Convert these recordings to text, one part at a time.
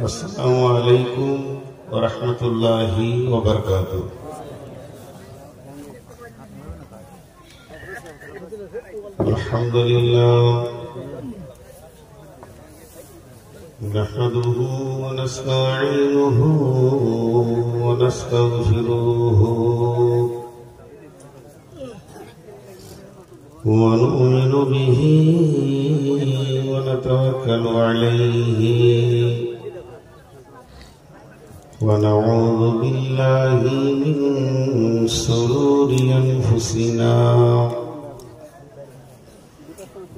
अस्सलामु अलैकुम व रहमतुल्लाहि व बरकातुहू। अल्हम्दुलिल्लाह नहमदुहू व नस्तईनुहु व नस्तगफिरुहु व नु'मिनु बिही व नतवक्कलु अलैहि व नऊज़ु बिल्लाहि मिन शुरूरि अनफुसिना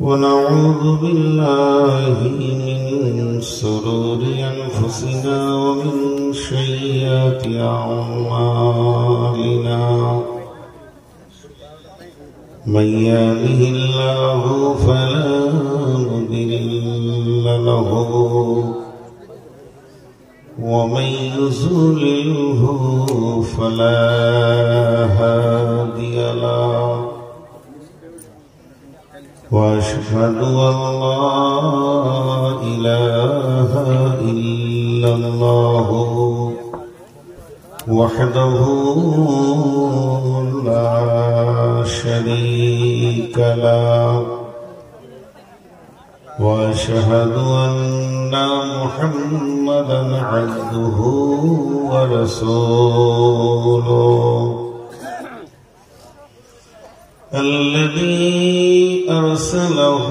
ونعوذ بالله من شرور أنفسنا ومن سيئات أعمالنا من يهده الله فلا مضل له ومن يضلله فلا هادي له وأشهد أن لا إله إلا الله وحده لا شريك له وأشهد أن محمدا عبده ورسوله الذي أرسله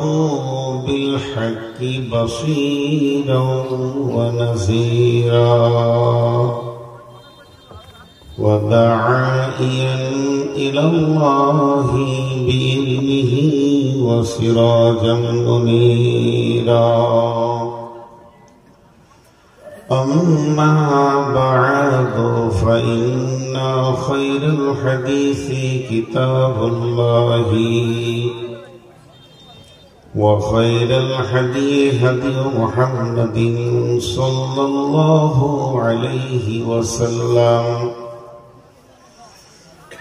بالحق بشيرا ونذيرا وداعيا إلى الله بإذنه وسراجا منيرا أما بعد فإن خير الحديث كتاب الله وخير الهدي هدي محمد صلى الله عليه وسلم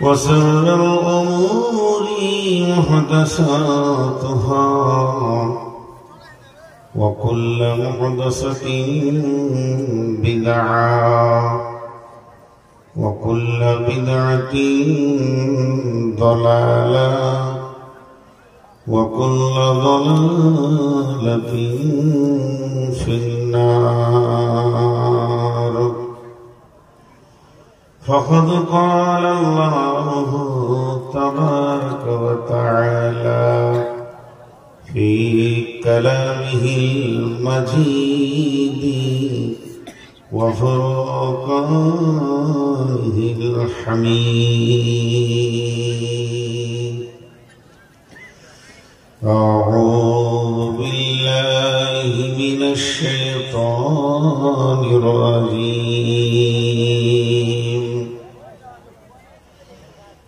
وشر الأمور محدثاتها وكل محدثة بدعة وكل بدعة ضلالة وكل ضلالة في النار فقد قال الله تبارك وتعالى في كلامه المجيد وفرقانه الحميد أعوذ بالله من الشيطان الرجيم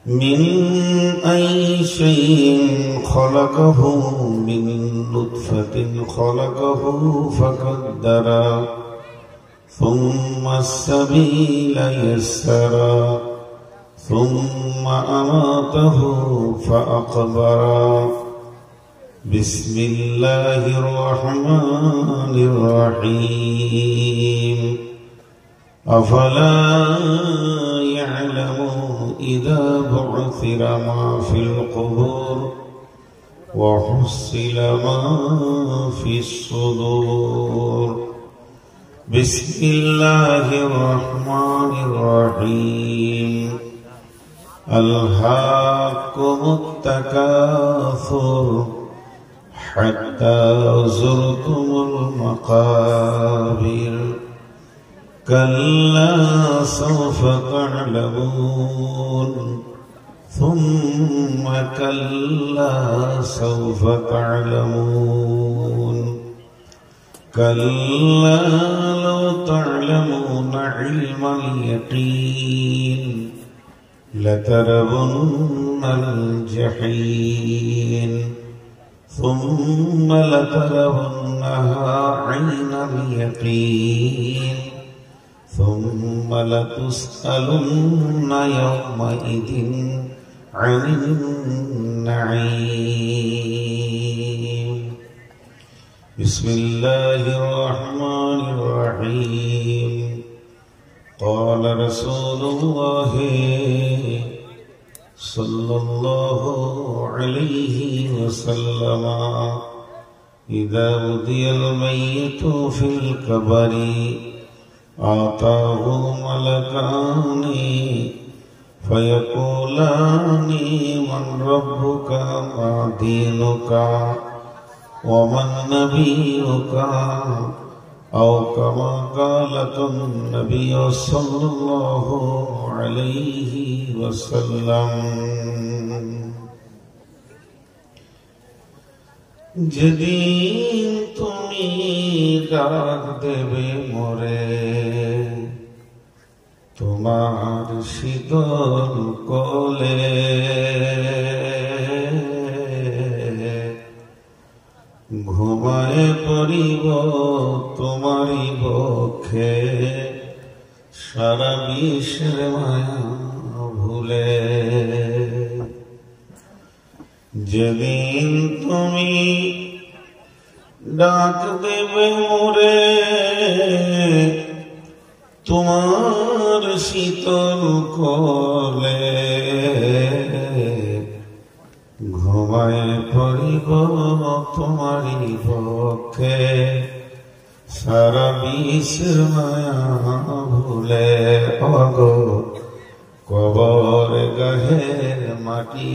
من أي شيء خلقه من نطفة خلقه فقدره ثم السبيل يسره ثم أماته فأقبره بسم الله الرحمن الرحيم أفلا يعلم إذا بعثر ما في القبور وحصل ما في الصدور بسم الله الرحمن الرحيم ألهاكم التكاثر حتى زرتم المقابر كلا سوف تعلمون ثم كلا سوف تعلمون كلا لو تعلمون علم اليقين لترون الجحيم ثم لترونها عين اليقين ثم لتسألن يومئذ عن النعيم بسم الله الرحمن الرحيم قال رسول الله صلى الله عليه وسلم إذا وضع الميت في القبر آتاه ملكان فيقولان من ربك ما دينك ومن نبيك أو كما قال النبي صلى الله عليه وسلم যেদিন তুমি ডাক দেবে মোরে তোমার শীতল কোলে ঘুমায় পড়িব তোমারই বক্ষে সারা বিশ্বের মায়া ভুলে যেদিন তুমি ডাক দেবে মোরে তোমার শীতল কোলে ঘুমায় পড়িব তোমারই পক্ষে সারা বিশ্বের মায়া ভুলে অগো কবর গাহের মাটি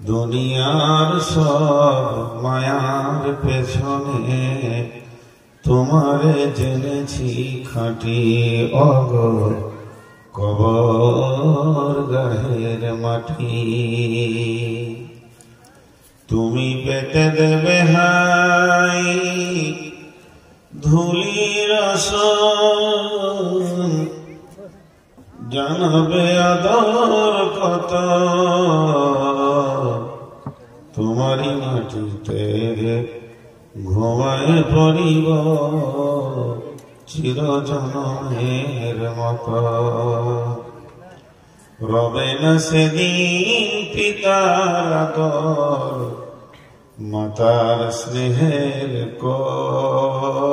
দুনিয়ার সব মায়ার পেছনে তোমারে জেনেছি খাঁটি অগো কবর গাহের মাটি তুমি পেতে দেবে হাই ধুলির আসন জানাবে আদর কত তোমারই মাটিতে ঘুমায় পড়িব চিরজনমের মত রবে না সেদিন পিতার আদর মাতার স্নেহের কোল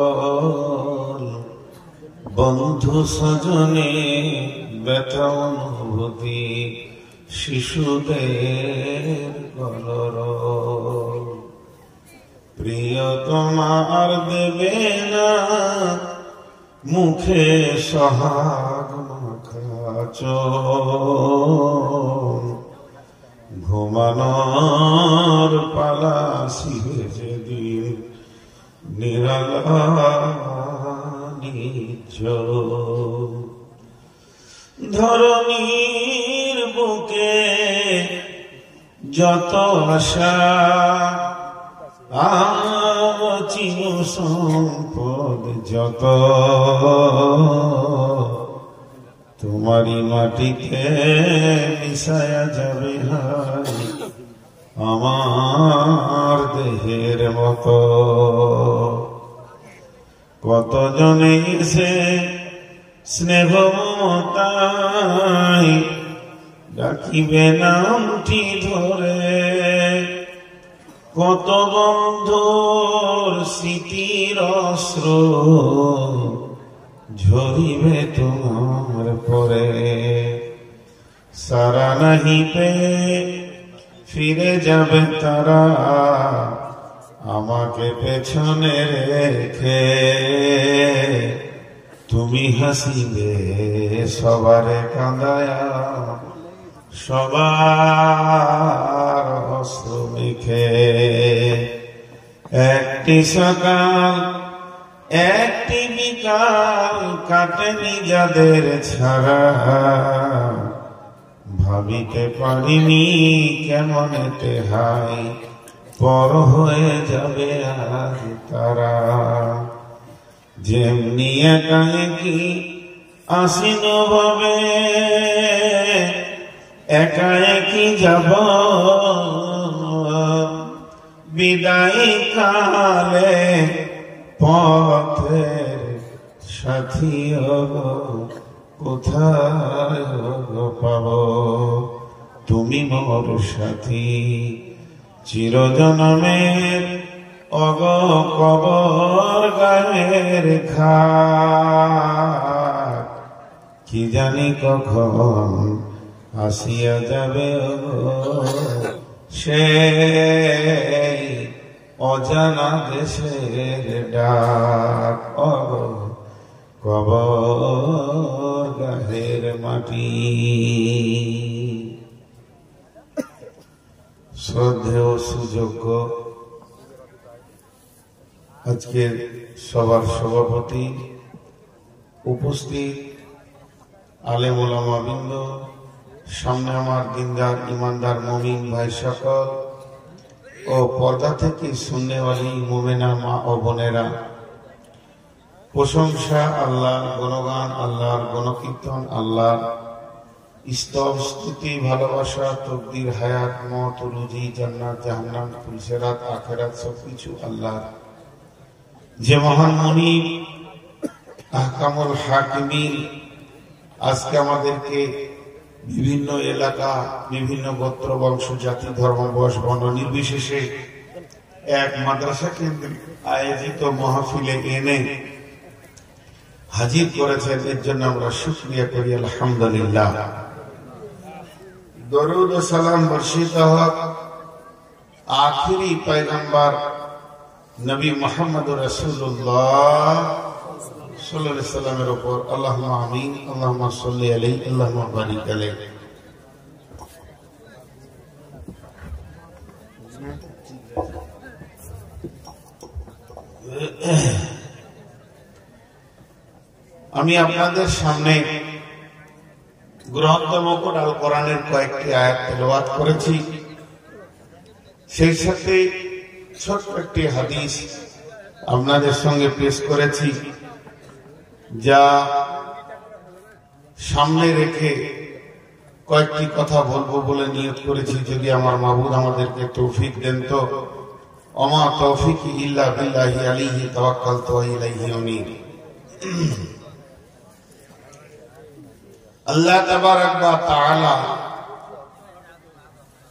বন্ধু স্বজনে ব্যথা অনুভূতি শিশুদের কলরব প্রিয়তমার দেবে না মুখে সোহাগ মাখা চুম ঘুমানোর পালা আসিবে যেদিন নিরালা নিঝুম ধরণীর বুকে যত আশা চির সম্পদ যত তোমারই মাটিতে মিশায়া যাবে হাই আমার দেহের মতো কতজনে এসে স্নেহ মমতায় ডাকিবে নামটি ধরে কত বন্ধুর স্মৃতির অস্ত্র ঝরিবে তোমার পরে সারা নাহি পে ফিরে যাবে তারা আমাকে পেছনে রেখে তুমি হাসিবে সবারে কাঁদায়া সবার অশ্রু মেখে একটি সকাল একটি বিকাল কাটেনি যাদের ছাড়া ভাবিতে পারিনি কেমন হাই পর হয়ে যাবে আজ তারা যেমনি একাকি আসিন ভাবে একাকি যাব বিদায় কালে পথের সাথী কোথায় পাব তুমি মোর সাথী চিরজনমের অগ কবর গায়ের ঘাট, কি জানি কখন আসিয়া যাবে সেই অজানা দেশের ডাক। কবর গায়ের মাটি। শ্রদ্ধেয় সুযোগ্য আজকের সবার সভাপতি, উপস্থিত আলেম ওলামা বৃন্দ, সামনে আমার দিনদার ইমানদার মুমিন ভাই সকল ও পর্দা থেকে শুননেওয়ালি মুমিনা মা ও বোনেরা, প্রশংসা আল্লাহর, গুণগান আল্লাহর, গণকীর্তন আল্লাহর, স্তব স্তুতি ভালোবাসা তকদির হায়াত মত রুজি জান্নাত জাহান্নাম ফুলসেরাত আখেরাত সবকিছু আল্লাহর। যে মহান মুনিব আহকামুল হাকিমিন আজকে আমাদেরকে বিভিন্ন এলাকা, বিভিন্ন গোত্র বংশ জাতি ধর্ম বয়স বর্ণ নির্বিশেষে এক মাদ্রাসা কেন্দ্রে আয়োজিত মাহফিলে এনে হাজির করেছেন, এর জন্য আমরা শুকরিয়া করি আলহামদুলিল্লাহ। দরুদ ও সালাম বর্ষিত হোক আখিরি পয়গম্বর নবী মুহাম্মদ রাসূলুল্লাহ সাল্লাল্লাহু আলাইহি সাল্লামের উপর। আল্লাহুম্মা আমিন, আল্লাহুম্মা সাল্লি আলাইহি, আল্লাহুম্মা বারিক আলাইহি। আমি আপনাদের সামনে গ্রন্থ মুকুট আল কোরআনের কয়েকটি আয়াত তেলাওয়াত করেছি, সেই সাথে ছোট্ট একটি হাদিস আপনাদের সঙ্গে পেশ করেছি, যা সামনে রেখে কয়েকটি কথা বলবো বলে নিয়ত করেছি। যদি আমার মাবুদ আমাদেরকে তৌফিক দেন তো। ওমা তৌফিকি ইল্লা বিল্লাহি আলাইহি তাওয়াক্কালতু ওয়া ইলাইহি উনীব। আল্লাহ তাবারক ওয়া তাআলা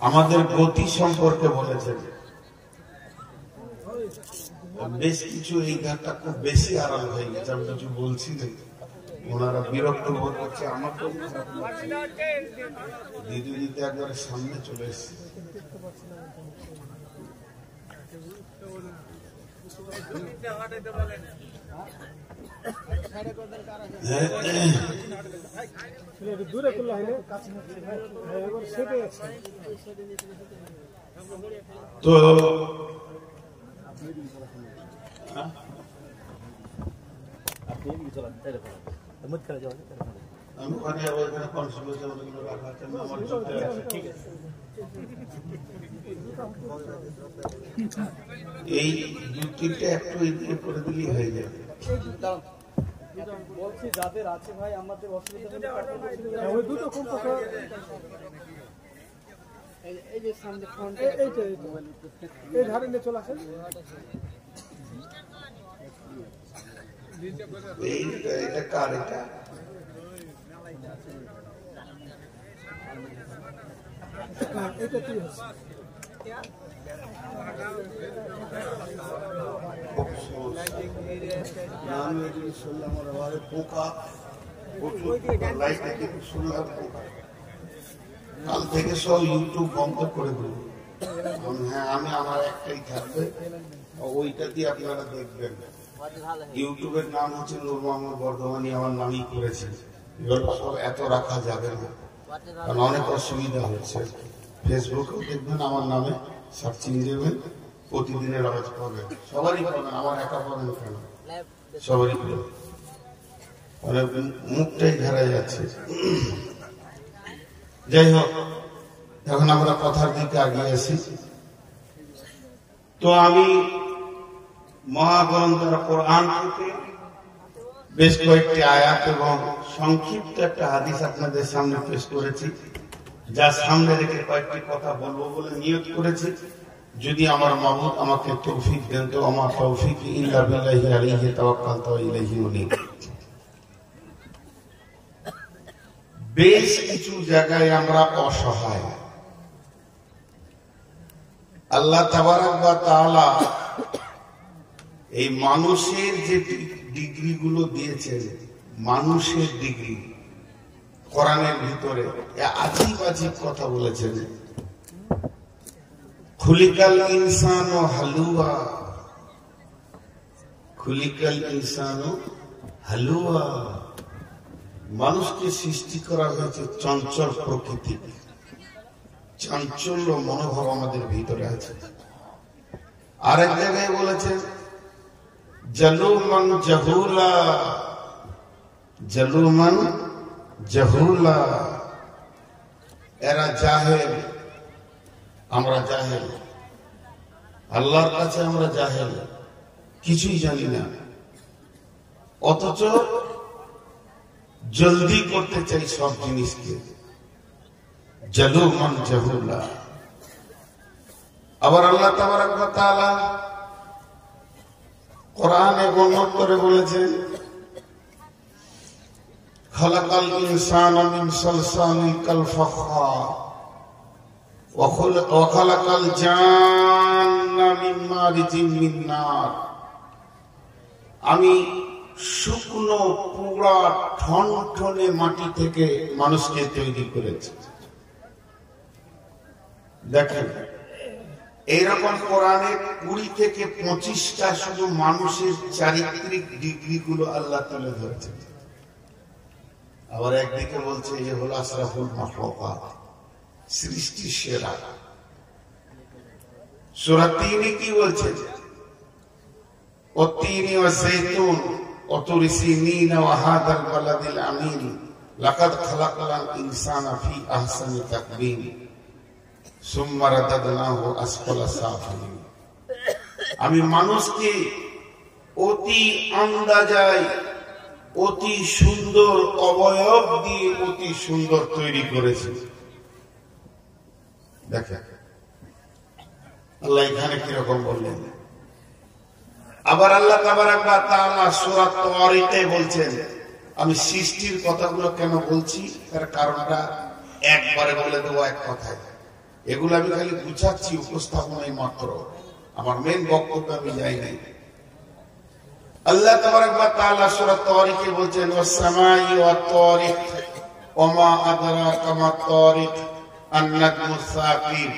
আমাদের গতি সম্পর্কে বলেছেন। বেশ কিছু এই ধারটা খুব বেশি আরাম হয়ে গেছে, আমি কিছু বলছি না, ওনারা বিরক্ত বোধ করছে। আমার তো দিদি দিতে একবারে সামনে চলে এসছে। তো এই যুক্তিটা একটু এদিকে করে দিলেই হয়ে যাবে। বলছি যাদের আছে ভাই আমাদের অসুবিধা এই যে সামনে ফ্রন্ট এই ধারে নিয়ে চলে আসেন। এটা কার? এটা এটা কি হচ্ছে? কাল থেকে সব ইউটিউব বন্ধ করে দেব। হ্যাঁ, আমি আমার একটাই থাকবে, ওইটা দিয়ে আপনারা দেখবেন। ইউটিউবের নাম হচ্ছে নূর মোহাম্মদ বর্ধমানী, আমার নামই করেছে। এগুলো সব এত রাখা যাবে না, কারণ অনেক অসুবিধা হচ্ছে। ফেসবুকেও দেখবেন আমার নামে সার্চিং দেবেন, প্রতিদিনের আওয়াজ পাবেন, সবারই পাবেন, আমার একা পাবেন কেন, সবারই পাবেন। মানে মুখটাই ঘেরা যাচ্ছে। যাই হোক, এখন আমরা কথার দিকে আগিয়ে আসি। তো আমি মহাগ্রন্থ কোরআন থেকে বেশ কয়েকটি আয়াত এবং সংক্ষিপ্ত একটা হাদিস আপনাদের সামনে পেশ করেছি, যা সামনে রেখে কয়েকটি কথা বলবো বলে নিয়ত করেছি। যদি আমার মাবুদ আমাকে তৌফিক দেন তো। আমার তৌফিক ইল্লা বিল্লাহি আলাইহি তাওয়াক্কালতু ওয়া ইলাইহি উনীব। বেশ কিছু জায়গায় আমরা অসহায়, আল্লাহ তাবারাক ওয়া তাআলা এই মানুষের যে ডিগ্রি গুলো দিয়েছেন, মানুষের ডিগ্রি কোরআনের ভিতরে আজীব আজীব কথা বলেছেন। খুলিকাল ইনসানু হালুয়া, খুলিকাল ইনসানু হালুয়া, মানুষকে সৃষ্টি করা হয়েছে চঞ্চল প্রকৃতি, চাঞ্চল্য মনোভাব আমাদের ভিতরে আছে। আরেক জায়গায় বলেছেন জালুমান জাহুলা, জালুমান জাহুলা, এরা জাহেল, আমরা জাহেল, আল্লাহর কাছে আমরা জাহেল, কিছুই জানি না, অথচ জলদি করতে চাই সব জিনিসকে। জালুমান জাহুলা। আবার আল্লাহ তাবারাক ওয়া তাআলা কোরআনে বর্ণনা করে বলেছেন খালাকাল ইনসানা মিন সালসালিন কাল ফাখখার ওয়া খালাকাল জান্না মিন মারিজিন মিন নার। আমি শুকনো পোড়া ঠনঠনে মাটি থেকে মানুষকে তৈরি করেছি। দেখেন এইরকম কোরআনে 20 থেকে 25টা শুধু মানুষের চারিত্রিক ডিগ্রি গুলো আল্লাহ তুলে ধরেছেন। আবার একদিকে বলছে এ হলো আশরাফুল মাখলুকাত, সৃষ্টির সেরা। সূরা 3 কি বলছে? ওয়াত-তিনি ওয়াজ-যাইতুন ওয়া তুরি সিনিন ওয়া হাদাল বালাদিল আমিন লাকাদ খালাকনাল ইনসানা ফি আহসানি তাকবীর সুম্মা রাদাদনাহু আসফালা সাফিলিন। আমি মানুষকে অতি আন্দাজায় অতি সুন্দর অবয়ব দিয়ে অতি সুন্দর তৈরি করেছি। দেখেন আল্লাহ এখানে কিরকম বললেন। আবার আল্লাহ তাবারাক ওয়া তাআলা সূরা তারিকে বলছেন, আমি সৃষ্টির কথাগুলো কেন বলছি তার কারণটা একবারে বলে দেবো এক কথায়। এগুলো আমি খালি বুঝাচ্ছি উপস্থাপনায় মাত্র, আমার মেন বক্তব্য আমি যাই নাই। আল্লাহ তাবারাক ওয়া তাআলা সূরা তারিকে বলছেন ওয়াস সামাই ওয়াত তারিক ওয়া মা আদরাকা মাত তারিক আন-নাজমুস সাকিব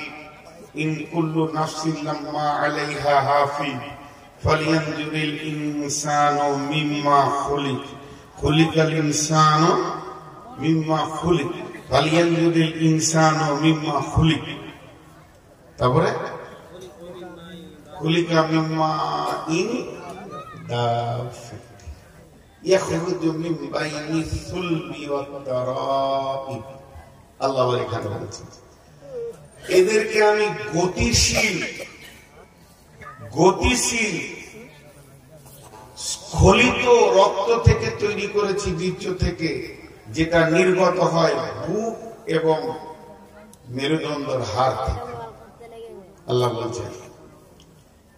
ইন কুল্লু নাফসিন লাম্মা আলাইহা হাফিজ ফালইয়ানজুরিল ইনসানু মিম্মা খুলিক খুলিকাল ইনসানু মিম্মা খুলিক ফালইয়ানজুরিল ইনসানু মিম্মা খুলিক। তারপরে খুলিকা মিম্মা ইন দাফিক ইয়াখরুজু মিন বাইনি সুলবি ওয়াত তারাইব। আল্লাহ এখানে বলেছেন এদেরকে আমি গতিশীল গতিশীল স্খলিত রক্ত থেকে তৈরি করেছি, বীর্য থেকে, যেটা নির্গত হয় বুক এবং মেরুদণ্ডের হাড় থেকে। আল্লাহ বলছেন।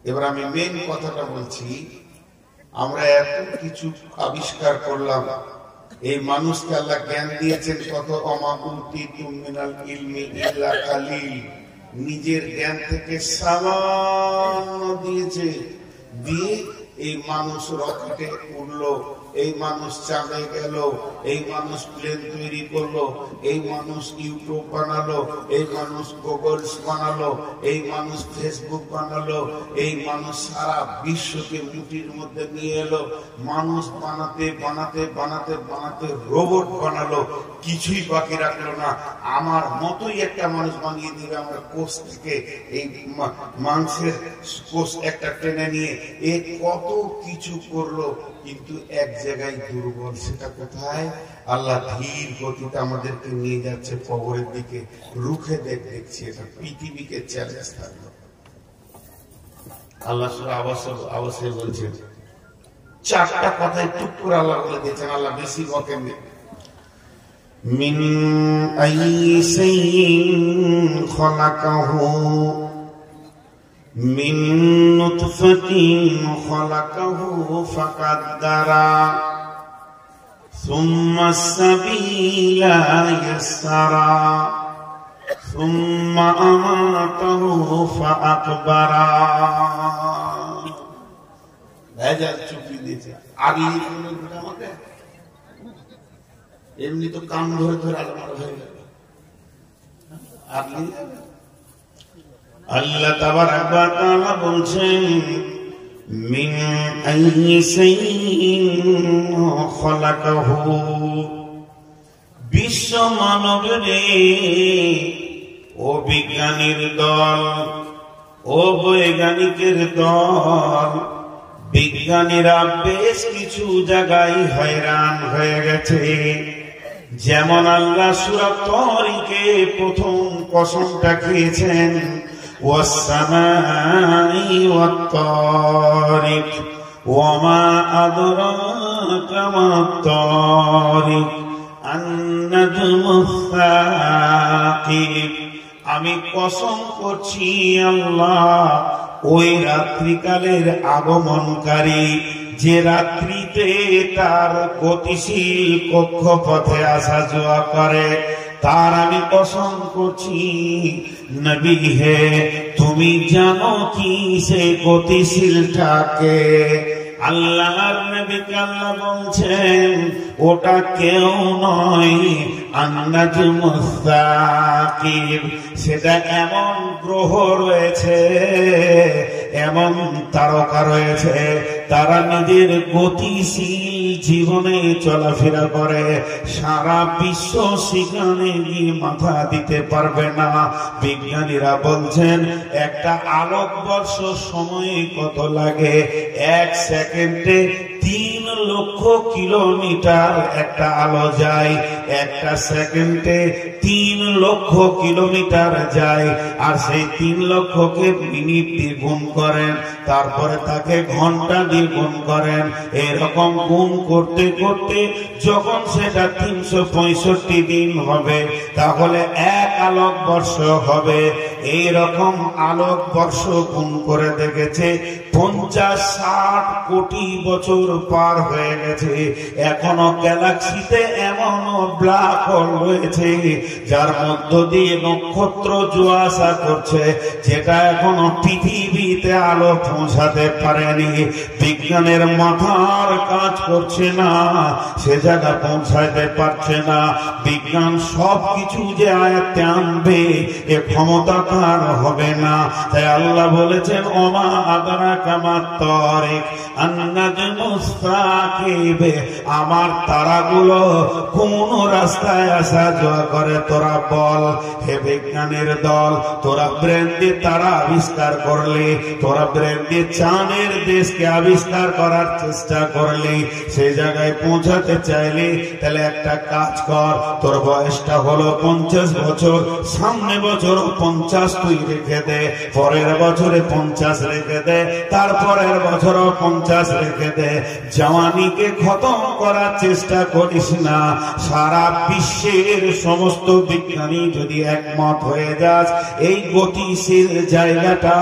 এবার আমি মেন কথাটা বলছি, আমরা এত কিছু আবিষ্কার করলাম, এই মানুষকে আল্লাহ জ্ঞান দিয়েছেন কত, ওমা উতিতু মিনাল ইলমি ইল্লা কালিল, নিজের জ্ঞান থেকে সামান্য দিয়েছে, দিয়ে এই মানুষ রকেটে উড়লো, এই মানুষ চাঁদে গেল, এই মানুষ প্লেন তৈরি করলো, এই মানুষ ইউটিউব বানালো, এই মানুষ গুগলস বানালো, এই মানুষ ফেসবুক বানালো, এই মানুষ সারা বিশ্বকে মুঠির মধ্যে নিয়ে এলো। মানুষ বানাতে বানাতে বানাতে বানাতে রোবট বানালো, কিছুই বাকি রাখলো না। আমার মতোই একটা মানুষ বানিয়ে দিবে আমার কোষ থেকে, এই মাংসের কোষ একটা টেনে নিয়ে এ কত কিছু করলো, কিন্তু এক জায়গায় দুর্বল। সেটা কোথায়? আল্লাহ ধীর গতিতে আমাদেরকে নিয়ে যাচ্ছে কবরের দিকে, রুখে দেখছি। এটা পৃথিবীকে চ্যালেঞ্জ থাকবে। আল্লাহ সূরা আবাসে বলছেন, চারটা কথায় টুক করে আল্লাহ বলে দিয়েছেন। আল্লাহ বেশি বকেন। মিন আইয়ি শাইইন খালাকাহু মিন নুতফাতিন খালাকাহু ফাকাদ্দারা সুম্মা সাবিলা ইয়াসসারা সুম্মা আমাতাহু ফাআকবারা। ভেজাল চুপি দিয়েছে আগে আমাকে এমনি তো কান ধরে ধরে আলমার হয়ে গেল। আল্লাহ তাবারাক ওয়া তাআলা বলছেন মিন আইয়ি শাইইন খালাকাহু, বিশ্ব মানবের ও বিজ্ঞানীর দল, ও বৈজ্ঞানিকের দল, বিজ্ঞানীরা বেশ কিছু জায়গায় হয়রান হয়ে গেছে। যেমন আল্লাহ সূরা তারিকে প্রথম কসমটা খেয়েছেন ওয়াস-সামাই ওয়াত-তারিক ওয়ামা আদরাকা মাত-তারিক আন-নাজমুস-সাকিব। আমি কসম করছি আল্লাহ ওই রাত্রিকালের আগমনকারী, যে রাত্রিতে তার গতিশীল কক্ষপথে আসা যাওয়া করে, তার আমি কসম করছি। নবী হে, তুমি জানো কি সে গতিশীলটাকে? আল্লাহর নবীকে আল্লাহ বলছেন ওটা কেউ নয়, আন-নাজমুস সাকিব। সেটা এমন গ্রহ রয়েছে, এমন তারকা রয়েছে, তারা নিজের গতিশীল জীবনে চলাফেরা করে, সারা বিশ্ব সেখানে গিয়ে মাথা দিতে পারবে না। বিজ্ঞানীরা বলছেন একটা আলোকবর্ষ সময়ে কত লাগে? 1 সেকেন্ডে 3 লক্ষ কিলোমিটার একটা আলো যায়। একটা সেকেন্ডে 3 লক্ষ কিলোমিটার যায়। আর সেই 3 লক্ষকে মিনিট দিয়ে গুণ করেন, তারপরে তাকে ঘন্টা দিয়ে গুণ করেন। এরকম গুণ করতে করতে যখন সেটা 365 দিন হবে, তাহলে 1 আলোকবর্ষ হবে। এইরকম আলোকবর্ষ গুণ করে দেখেছে 50-60 কোটি বছর পার হয়ে গেছে। এখনো গ্যালাক্সিতে এমন ব্ল্যাক হোল রয়েছে যার মধ্য দিয়ে নক্ষত্র যাওয়া আসা করছে, যেটা এখনো পৃথিবীতে আলো পৌঁছাতে পারেনি। বিজ্ঞানের মাথার কাজ করছে না, সে জায়গা পৌঁছাতে পারছে না। বিজ্ঞান সবকিছু যে আয়ত্তে আনবে এ ক্ষমতা তার হবে না। তাই আল্লাহ বলেছেন ওমা আদরাকা মাত-তারিক আন-নাজমুস সাকিব। আমার তারাগুলো কোন রাস্তায় আসা যাওয়া করে তোরা বল। হে বিজ্ঞানের দল, তোরা ব্রেন দিয়ে তারা আবিষ্কার করলি, তোরা ব্রেন দিয়ে চাঁদের দেশকে আবিষ্কার করার চেষ্টা করলি, সেই জায়গায় পৌঁছাতে চাইলি, তাহলে একটা কাজ কর, তোর বয়সটা হলো 50 বছর, সামনে বছর 50 তুই রেখে দে, পরের বছরে 50 রেখে দে, তারপরের বছরও 50 রেখে দে। জওয়ানিকে খতম করার চেষ্টা করিস না। সারা বিশ্বের সমস্ত বিজ্ঞানী যদি একমত হয়ে যাস, এই গতিশীল জায়গাটা,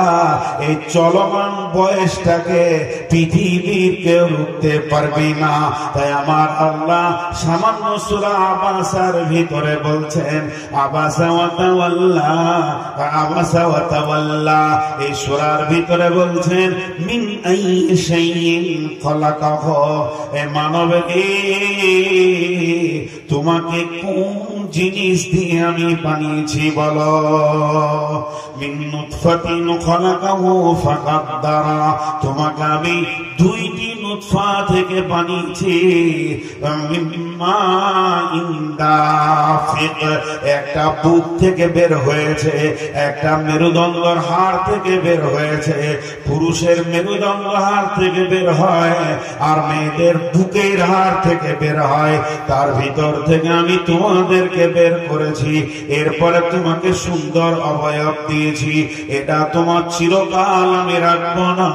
এই চলমান বয়সটাকে পৃথিবীর কেউ রুখতে পারবি না। তাই আমার আল্লাহ সামান্য সূরা আবাসার ভিতরে বলছেন আবাসা ওয়া তাওয়াল্লা, আবাসা ওয়া তাওয়াল্লা। এই সূরার ভিতরে বলছেন মিন আইয়ি শাইইন খালাকাহু। এ মানব, তোমাকে কোন জিনিস দিয়ে আমি বানিয়েছি বলো? মিন নুতফাতিন খালাকাহু ফাকাদ্দারা। তোমাকে আমি 2টি নুতফা থেকে বানিয়েছি। মিম্মা ইনদাফিক, একটা বুক থেকে বের হয়েছে, একটা মেরুদণ্ডর হাড় থেকে বের হয়েছে। পুরুষের মেরুদণ্ড হাড় থেকে বের হয়, আর মেয়েদের বুকের হাড় থেকে বের হয়। তার ভিতর থেকে আমি তোমাদেরকে বের করেছি। এরপরে তোমাকে সুন্দর অবয়ব দিয়েছি। এটা তোমার চিরকাল আমি রাখবো না।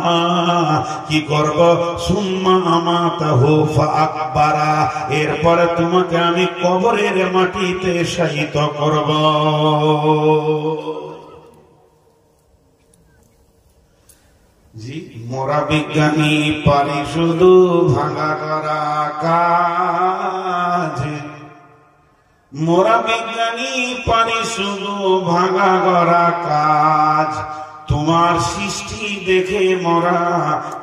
কি করব? সুম্মা আমাতাহু ফাআকবারা। এরপরে তোমাকে আমি কবরের মাটিতে শায়িত করব। জি, মোরা বিজ্ঞানী পারি শুধু ভাঙা করা কাজ, মোরা বিজ্ঞানী পানি শুধু ভাঙা গড়া কাজ, তোমার সৃষ্টি দেখে মোরা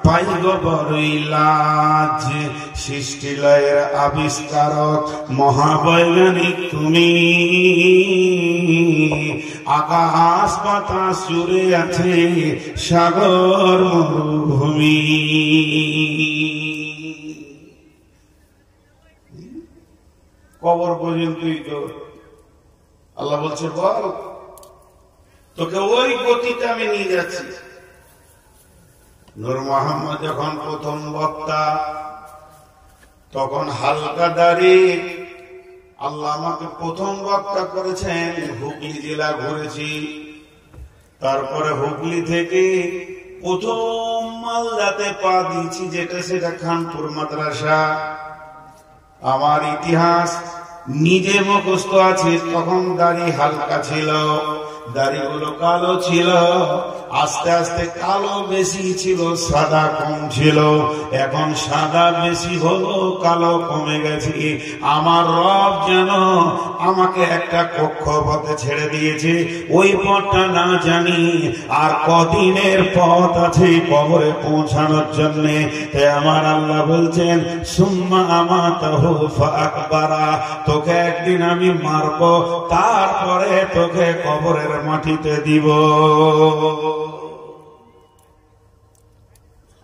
পাইব বড়ই লাজ। সৃষ্টি লয়ের আবিষ্কারক মহাবৈজ্ঞানিক তুমি, আকাশ বাতাস জুড়ে আছে সাগর মরুভূমি। কবর পর্যন্তই তো আল্লাহ বলছে বল তোকে ওই গতিতে আমি নিয়ে যাচ্ছি। নূর মোহাম্মদ যখন প্রথম বক্তা তখন হালকা দাড়ি, আল্লাহ আমাকে প্রথম বক্তা করেছেন। হুগলি জেলা ঘুরেছি, তারপরে হুগলি থেকে প্রথম মালদাতে পা দিয়েছি, যেটা সেটা খানপুর মাদ্রাসা। আমার ইতিহাস নিজে মুখস্থ আছে। তখন দাড়ি হালকা ছিল, দাড়িগুলো কালো ছিল, আস্তে আস্তে কালো বেশি ছিল, সাদা কম ছিল। এখন সাদা বেশি হলো, কালো কমে গেছে। আমার রব যেন আমাকে একটা কক্ষপথে ছেড়ে দিয়েছে, ওই পথটা না জানি আর কদিনের পথ আছে কবরে পৌঁছানোর জন্য। তাই আমার আল্লাহ বলছেন সুম্মা আমাতাহু ফাআকবারা, তোকে একদিন আমি মারবো, তারপরে তোকে কবরের মাটিতে দিব।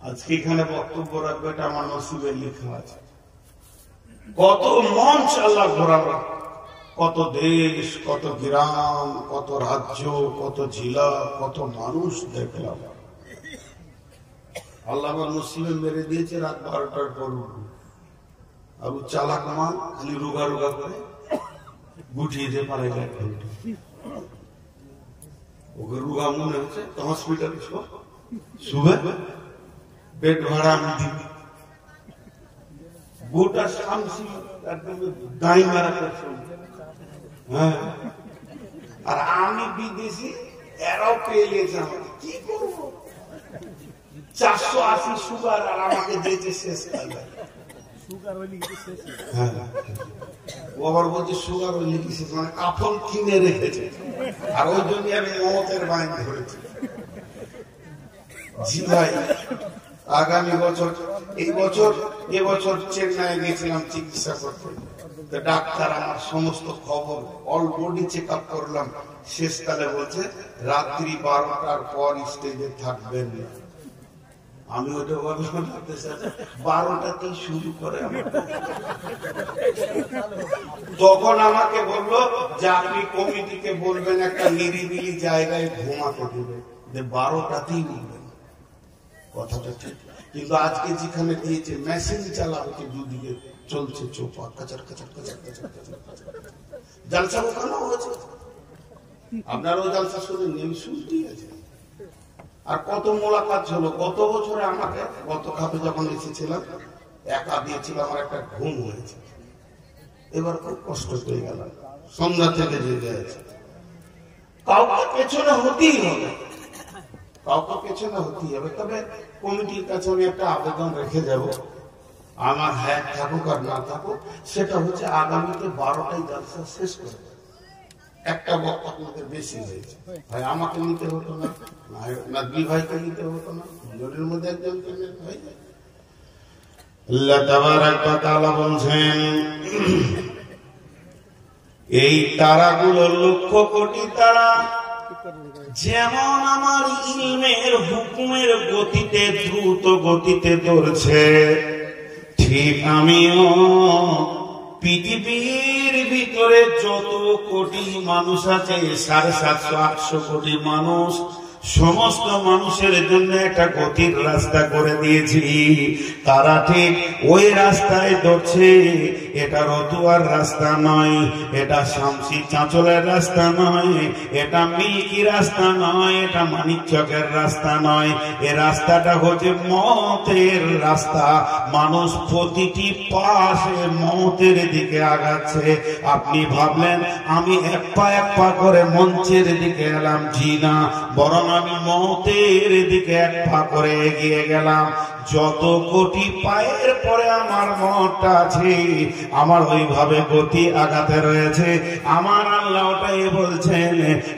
আজকে এখানে বক্তব্য রাখবে, এটা আমার নসিবে লেখা আছে। কত মঞ্চ আল্লাহ ঘোরালো, কত দেশ, কত গ্রাম, কত রাজ্য, কত জেলা, কত মানুষ দেখলাম। আল্লাহ আমার নসিবে মেরে দিয়েছে রাত 12টার পর। আবু চালাক মান খালি রুগা রুগা করে গুটিয়ে যে পারে যায়, ওকে রুগা মনে হচ্ছে তো হসপিটালে শুবে বেড ভাড়া আমি দিব। গোটা শামসি দাঁড়ি মারা করছে। হ্যাঁ, আর আমি বিদেশি, এরাও পেয়ে গেছে আমাকে। কি করবো? 480 সুগার, আর আমাকে দিয়েছে শেষ কালে। ও আবার বলছে সুগার ওই লিখেছে, মানে কাফন কিনে রেখেছে, আর ওই জন্য আমি মমতের বাইন ধরেছি। জি ভাই, আগামী বছর, এবছর চেন্নাই গেছিলাম চিকিৎসা করতে। ডাক্তার আমার সমস্ত খবর অল বডি চেক আপ করলাম। শেষকালে বলছে রাত্রি 12টার পর স্টেজে থাকবেন না। আমি ওটা বললাম 12টাতেই শুরু করে। তখন আমাকে বললো যে আপনি কমিটিকে বলবেন একটা নিরিবিলি জায়গায় ঘুমাতে দেবে, 12টাতেই বলবেন। কথাটা ঠিক, কিন্তু আজকে যেখানে দিয়েছে মেশিন চালাবে, দুদিকে চলছে চোপা, কাচার কাচার কাচার কাচার কাচার। জালসা ওখানে হয়েছে, আপনারও জালসা শুনেন, আমি শুনতেই আছে। আর কত মোলাকাত হলো গত বছরে। আমাকে গত খাপে যখন এসেছিলাম, একা দিয়েছিল, আমার একটা ঘুম হয়েছে। এবার খুব কষ্ট পেয়ে গেল, সন্ধ্যা থেকে জেগে আছে। কাউকে পেছনে হতেই হবে, কাউকে পেছনে হতেই হবে। তবে কমিটির কাছে আমি একটা আবেদন রেখে যাব, আমার হ্যাঁ থাকুক আর না থাকুক, সেটা হচ্ছে আগামীতে 12টায় জালসা শেষ করে। একটা বক্তা আপনাদের বেশি হয়েছে, ভাই আমাকে নিতে হতো না, না দুই ভাইকে নিতে হতো না, দুজনের মধ্যে একজনকে হয়ে যায়। আল্লাহ তাবারক ওয়া তাআলা বলছেন এই তারাগুলো লক্ষ কোটি তারা যেমন আমার ইলমের হুকুমের গতিতে দ্রুত গতিতে দৌড়ছে, ঠিক আমিও পৃথিবীর ভিতরে যত কোটি মানুষ আছে, 750-800 কোটি মানুষ, সমস্ত মানুষের জন্য একটা গতির রাস্তা করে দিয়েছি। তারা ঠিক ওই রাস্তায় দৌড়ছে। এটা রতুয়ার রাস্তা নয়, এটা শামসি চাঁচলের রাস্তা নয়, এটা মিল্কি রাস্তা নয়, এটা মানিকচকের রাস্তা নয়। এ রাস্তাটা হচ্ছে মতের রাস্তা। মানুষ প্রতিটি পাশে মতের দিকে আগাচ্ছে। আপনি ভাবলেন আমি এক পা করে মঞ্চের দিকে এলাম, জি না, বরং আমি মওতের দিকে এক পা করে এগিয়ে গেলাম, যত কোটি পায়ের পরে আমার মনটা আছে, আমার ওইভাবে গতি আগাতে রয়েছে। আমার আল্লাহ ওটাই বলছেন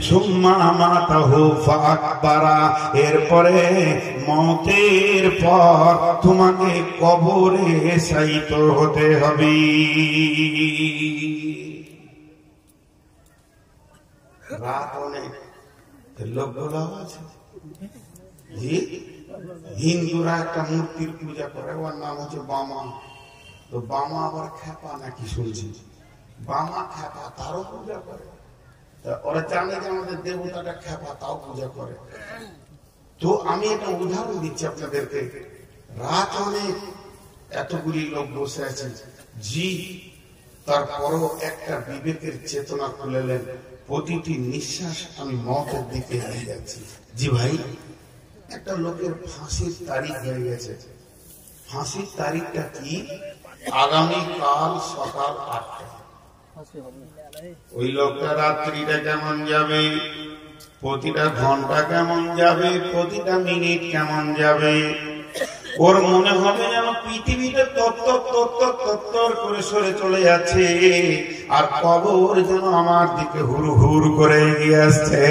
সুম্মা আমাতাহু ফাকবারা, এরপরে মওতের পর তোমাকে কবরে শায়িত হতে হবে। রাত অনেক, লোকগুলো আছে হিন্দুরা একটা মূর্তির পূজা করে, ওর নাম হচ্ছে বামা। তো বামা আবার খেপা নাকি শুনছি, বামা খেপা, তারও পূজা করে। ওরা জানে যে আমাদের দেবতাটা খেপা, তাও পূজা করে। তো আমি একটা উদাহরণ দিচ্ছি আপনাদেরকে। রাত অনেক, এতগুলি লোক বসে আছে, জি তারপরও একটা বিবেকের চেতনা খুলেলেন, প্রতিটি নিঃশ্বাস আমি মওতের দিকে নিয়ে যাচ্ছি। জি ভাই, একটা লোকের ফাঁসির তারিখ হয়ে গেছে। ফাঁসির তারিখটা কি? আগামীকাল সকাল 8টা। ওই লোকটা রাত্রিটা কেমন যাবে, প্রতিটা ঘন্টা কেমন যাবে, প্রতিটা মিনিট কেমন যাবে, ওর মনে হবে যেন পৃথিবীতে তত্তর করে সরে চলে যাচ্ছে, আর কবর যেন আমার দিকে হুড় হুড় করে এগিয়ে আসছে।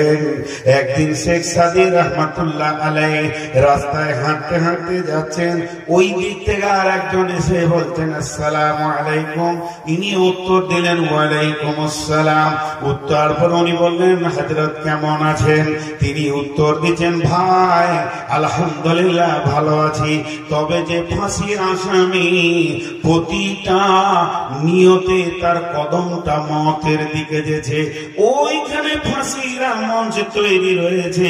একদিন শেখ সাদী রহমাতুল্লাহ আলাইহি রাস্তায় হাঁটতে হাঁটতে যাচ্ছেন, ওই দিক থেকে আর একজন এসে বলছেন আসসালামু আলাইকুম। ইনি উত্তর দিলেন ওয়ালাইকুম আসসালাম। উত্তর পর উনি বললেন হযরত কেমন আছেন? তিনি উত্তর দিচ্ছেন ভাই আলহামদুলিল্লাহ ভালো আছি, তবে যে ফাঁসির আসামি প্রতিটা নিয়তে তার কদমটা মওতের দিকে যেছে, ওইখানে ফাঁসির মঞ্চ তৈরি রয়েছে,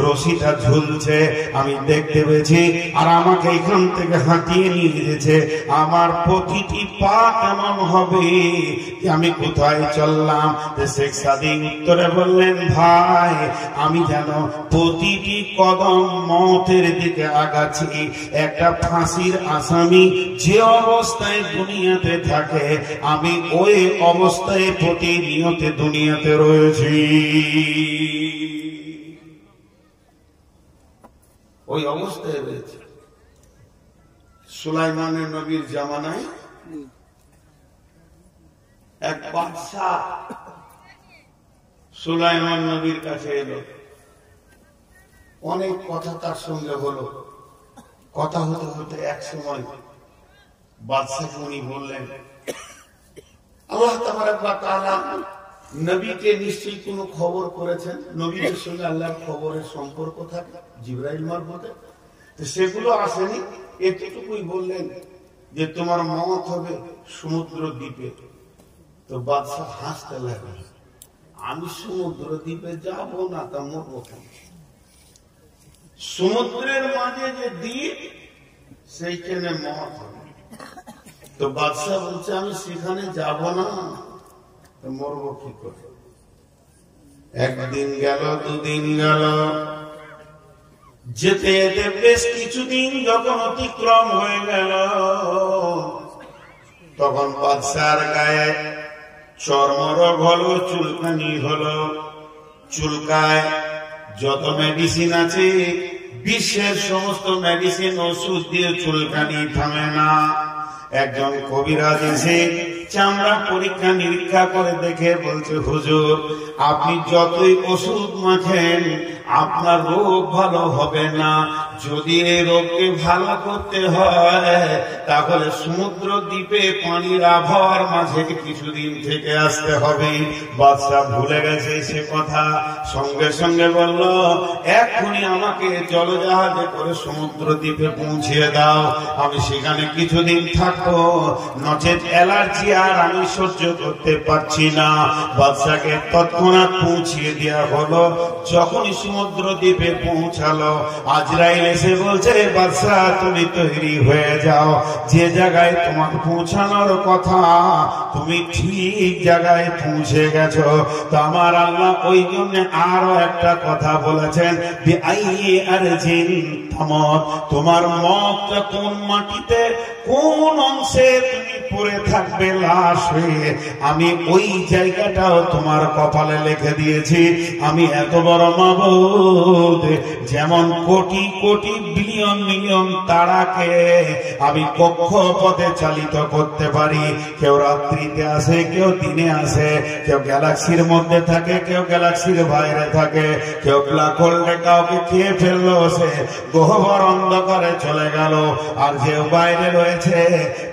রশিটা ঝুলছে, আমি দেখতে পেয়েছি, আর আমাকে এখান থেকে হাঁটিয়ে নিয়ে গেছে। আমার প্রতিটি পা কেমন হবে, আমি কোথায় চললাম? শেখ সাদী উত্তরে বললেন ভাই আমি যেন প্রতিটি কদম মওতের দিকে আগাচ্ছি। একটা ফাঁসির আসামি যে অবস্থায় দুনিয়াতে থাকে, আমি ওই অবস্থায় প্রতিনিয়ত দুনিয়াতে রয়েছি, ওই অবস্থায় রয়েছে। সুলাইমানের নবীর জামানায় এক বাদশা সুলাইমান নবীর কাছে এলো, অনেক কথা তার সঙ্গে হলো। কথা হতে হতে এক সময় বাদশাকে উনি বললেন, আল্লাহ তাবারাক ওয়া তাআলা নবীকে নিশ্চয়ই কোনো খবর করেছেন, নবীর সঙ্গে আল্লাহর খবরের সম্পর্ক থাকে জিবরাইল মারফতে, তো সেগুলো আসেনি। এতটুকুই বললেন যে তোমার মওত হবে সমুদ্র দ্বীপে। তো বাদশা হাসতে লাগলেন, আমি সমুদ্র দ্বীপে যাব না, তা মরবো কেন? সমুদ্রের মাঝে যে দ্বীপ, সেইখানে মওত হবে। তো বাদশা বলছে আমি সেখানে যাব না, তো মরবো কি করে? একদিন গেল, দুদিন গেল, যেতে যেতে বেশ কিছুদিন যখন অতিক্রম হয়ে গেল, তখন বাদশার গায়ে চর্মরোগ হলো, চুলকানি হলো। চুলকায় যত মেডিসিন আছে, বিশ্বের সমস্ত মেডিসিন ওষুধ দিয়ে চুলকানি থামে না। একজন কবিরাজ এসে চামড়া পরীক্ষা নিরীক্ষা করে দেখে বলছে, হুজুর আপনি যতই ওষুধ মাখেন আপনার রোগ ভালো হবে না। যদি এই রোগকে ভালো করতে হয় তাহলে সমুদ্র দ্বীপে পানির আবহাওয়ার মাঝে কিছুদিন থেকে আসতে হবে। বাদশা ভুলে গেছে সে কথা, সঙ্গে সঙ্গে বলল এক্ষুনি আমাকে জলজাহাজে করে সমুদ্র দ্বীপে পৌঁছিয়ে দাও, আমি সেখানে কিছুদিন থাকবো, নচেত অ্যালার্জি আর আমি সহ্য করতে পারছি না। বাদশাকে তৎক্ষণাৎ পৌঁছিয়ে দেওয়া হলো। যখনই সমুদ্র দ্বীপে পৌঁছালো, আজরাইল এসে বলছে বাদশা তুমি তৈরি হয়ে যাও, যে জায়গায় তোমার পৌঁছানোর কথা তুমি ঠিক জায়গায় পৌঁছে গেছো। তো আমার আল্লাহ ওই জন্য আরো একটা কথা বলেছেন, বিআইয়ি আরজিন মত, তোমার মতটা কোন মাটিতে কোন অংশে তুমি পড়ে থাকবে লাশ হয়ে, আমি ওই জায়গাটাও তোমার কপালে লিখে দিয়েছি। আমি এত বড় মাবুদ, যেমন কোটি কোটি বিলিয়ন মিলিয়ন তারাকে আমি কক্ষপথে চালিত করতে পারি। কেউ রাত্রিতে আসে, কেউ দিনে আসে, কেউ গ্যালাক্সির মধ্যে থাকে, কেউ গ্যালাক্সির বাইরে থাকে, কেউ ব্ল্যাক হোলে কাউকে খেয়ে ফেললো, সে গহ্বর অন্ধকারে চলে গেল। আর যে বাইরে রয়েছে,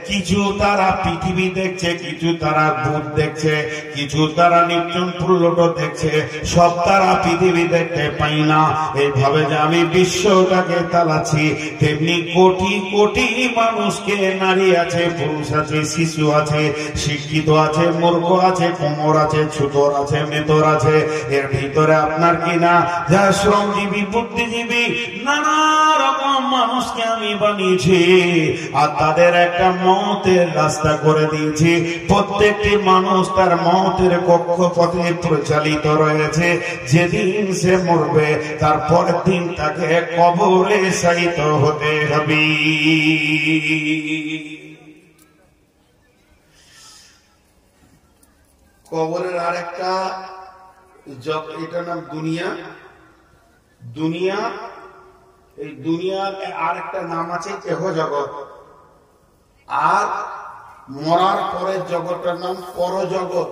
কিছু তারা পৃথিবী দেখছে, কিছু তারা ভূত দেখছে, কিছু তারা নিপচন প্লুটো দেখছে, সব তারা পৃথিবী দেখতে পাই না। এইভাবে যে আমি বিশ্বটাকে চালাচ্ছি, তেমনি কোটি কোটি মানুষকে, নারী আছে, পুরুষ আছে, শিশু আছে, শিক্ষিত আছে, মূর্খ আছে, কোমর আছে, ছুতর আছে, মেতর আছে, এর ভিতরে আপনার কিনা যারা শ্রমজীবী, বুদ্ধিজীবী, নানা রকম মানুষকে আমি বানিয়েছি, আর তাদের একটা মতের রাস্তা করে দিয়েছি। প্রত্যেকটি মানুষ তার মতের কক্ষপথে পরিচালিত রয়েছে। যেদিন সে মরবে, তারপরের দিন তাকে কবরে শায়িত হতে হবে। কবরের আর একটা এটার নাম দুনিয়া। দুনিয়া, এই দুনিয়ার আর একটা নাম আছে এহ জগৎ। আর মরার পরের জগৎটার নাম পরজগৎ।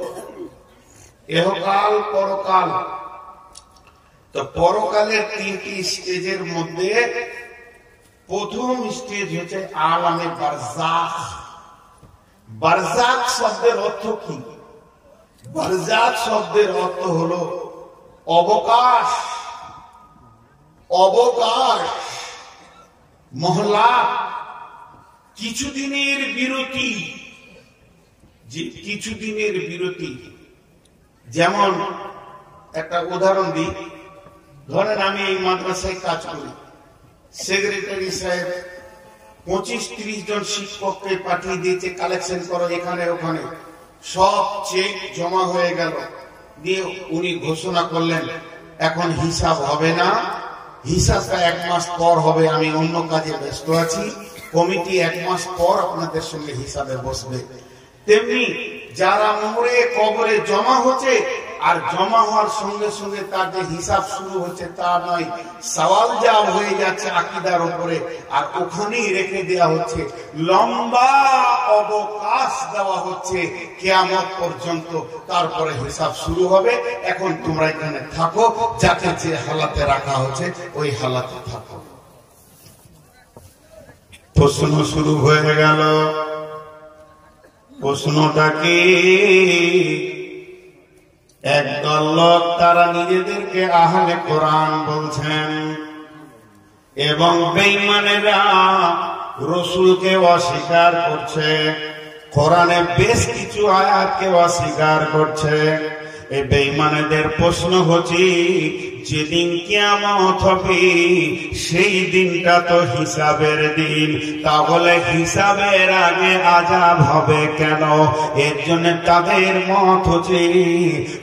এহকাল, পরকাল। তো পরকালের তিনটি স্টেজের মধ্যে প্রথম স্টেজ হচ্ছে আলামে বারজাখ। বারজাখ শব্দের অর্থ কি? বারজাখ শব্দের অর্থ হলো অবকাশ, অবকাশ, মহলা, কিছুদিনের বিরতি। যে কিছুদিনের বিরতি, যেমন একটা উদাহরণ দিই, ধরেন আমি এই মাদ্রাসায় কাজ করি, সেক্রেটারি সাহেব 25-30 জন শিক্ষককে পাঠিয়ে দিয়েছে, কালেকশন করো এখানে ওখানে, সব চেক জমা হয়ে গেল। দিয়ে উনি ঘোষণা করলেন এখন হিসাব হবে না, হিসাবটা 1 মাস পর হবে, আমি অন্য কাজে ব্যস্ত আছি, কমিটি 1 মাস পর আপনাদের সঙ্গে হিসাবে বসবে। তেমনি যারা মরে কবরে জমা হচ্ছে, আর জমা হওয়ার সঙ্গে সঙ্গে তার যে হিসাব শুরু হচ্ছে তা নয়, সওয়াল জবাব হয়ে যাচ্ছে আকীদার উপরে, আর ওখানেই রেখে দেওয়া হচ্ছে। লম্বা অবকাশ দেওয়া হচ্ছে কিয়ামত পর্যন্ত, তারপরে হিসাব শুরু হবে। এখন তোমরা এখানে থাকো, যাকে যে হালাতে রাখা হচ্ছে ওই হালাতে থাকো। প্রশ্ন শুরু হয়ে গেল। প্রশ্নটা কি? একদল লোক তারা নিজেদেরকে আহলে কোরআন বলছেন, এবং বেঈমানেরা রসুলকে অস্বীকার করছে, কোরআনে বেশ কিছু আয়াতকে অস্বীকার করছে। এই বেঈমানেদের প্রশ্ন হচ্ছে, যেদিন কিয়ামত হবে সেই দিনটা তো হিসাবের দিন, তাহলে হিসাবের আগে আযাব হবে কেন? এর জন্য তাদের মত হচ্ছে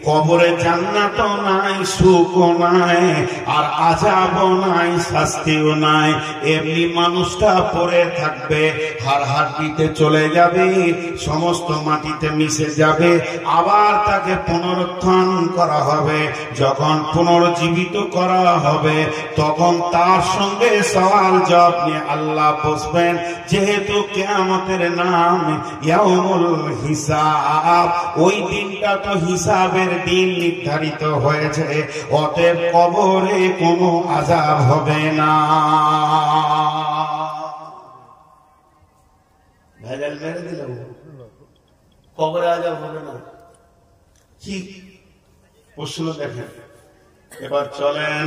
কবরে জান্নাতও নাই, সুখও নাই, আর আযাবও নাই, শাস্তিও নাই। এমনি মানুষটা পড়ে থাকবে, হাড়হাড্ডিতে চলে যাবে, সমস্ত মাটিতে মিশে যাবে, আবার তাকে পুনরুত্থান করা হবে। যখন পুনর্জীবিত করা হবে, তখন তার সঙ্গে সওয়াল জবাব নিয়ে আল্লাহ বসবেন। যেহেতু কিয়ামতের নাম ইয়াউমুল হিসাব, ওই দিনটা তো হিসাবের দিন নির্ধারিত হয়েছে, অতএব কবরে কোনো আযাব হবে না। ভেজাল মেরে দিলাম, কবরে আযাব হবে না। কি প্রশ্ন দেখেন। এবার চলেন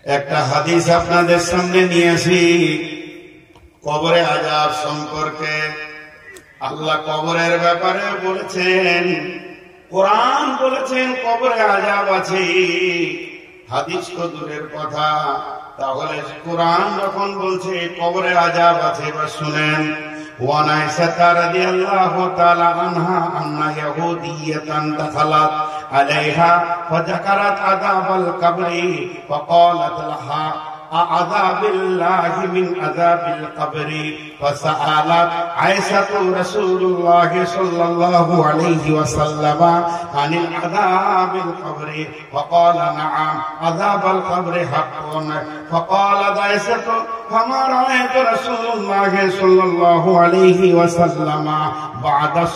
একটা হাদিস আপনাদের সামনে নিয়ে আসি কবরে আযাব সম্পর্কে। আল্লাহ কবরের ব্যাপারে বলেছেন, কোরআন বলেছেন কবরে আযাব আছে, হাদিস তো দূরের কথা। তাহলে কোরআন যখন বলছে কবরে আযাব আছে, এবার শুনেন। وعن عائشة رضي الله تعالى عنها أن يهودية دخلت عليها فذكرت عذاب القبر فقالت لها عذاب الله من عذاب القبر فسألت عائشة رسول الله صلى الله عليه وسلم عن العذاب القبر فقال نعم عذاب القبر حق فقالت عائشة فما رأيت رسول الله صلى الله عليه وسلم بعد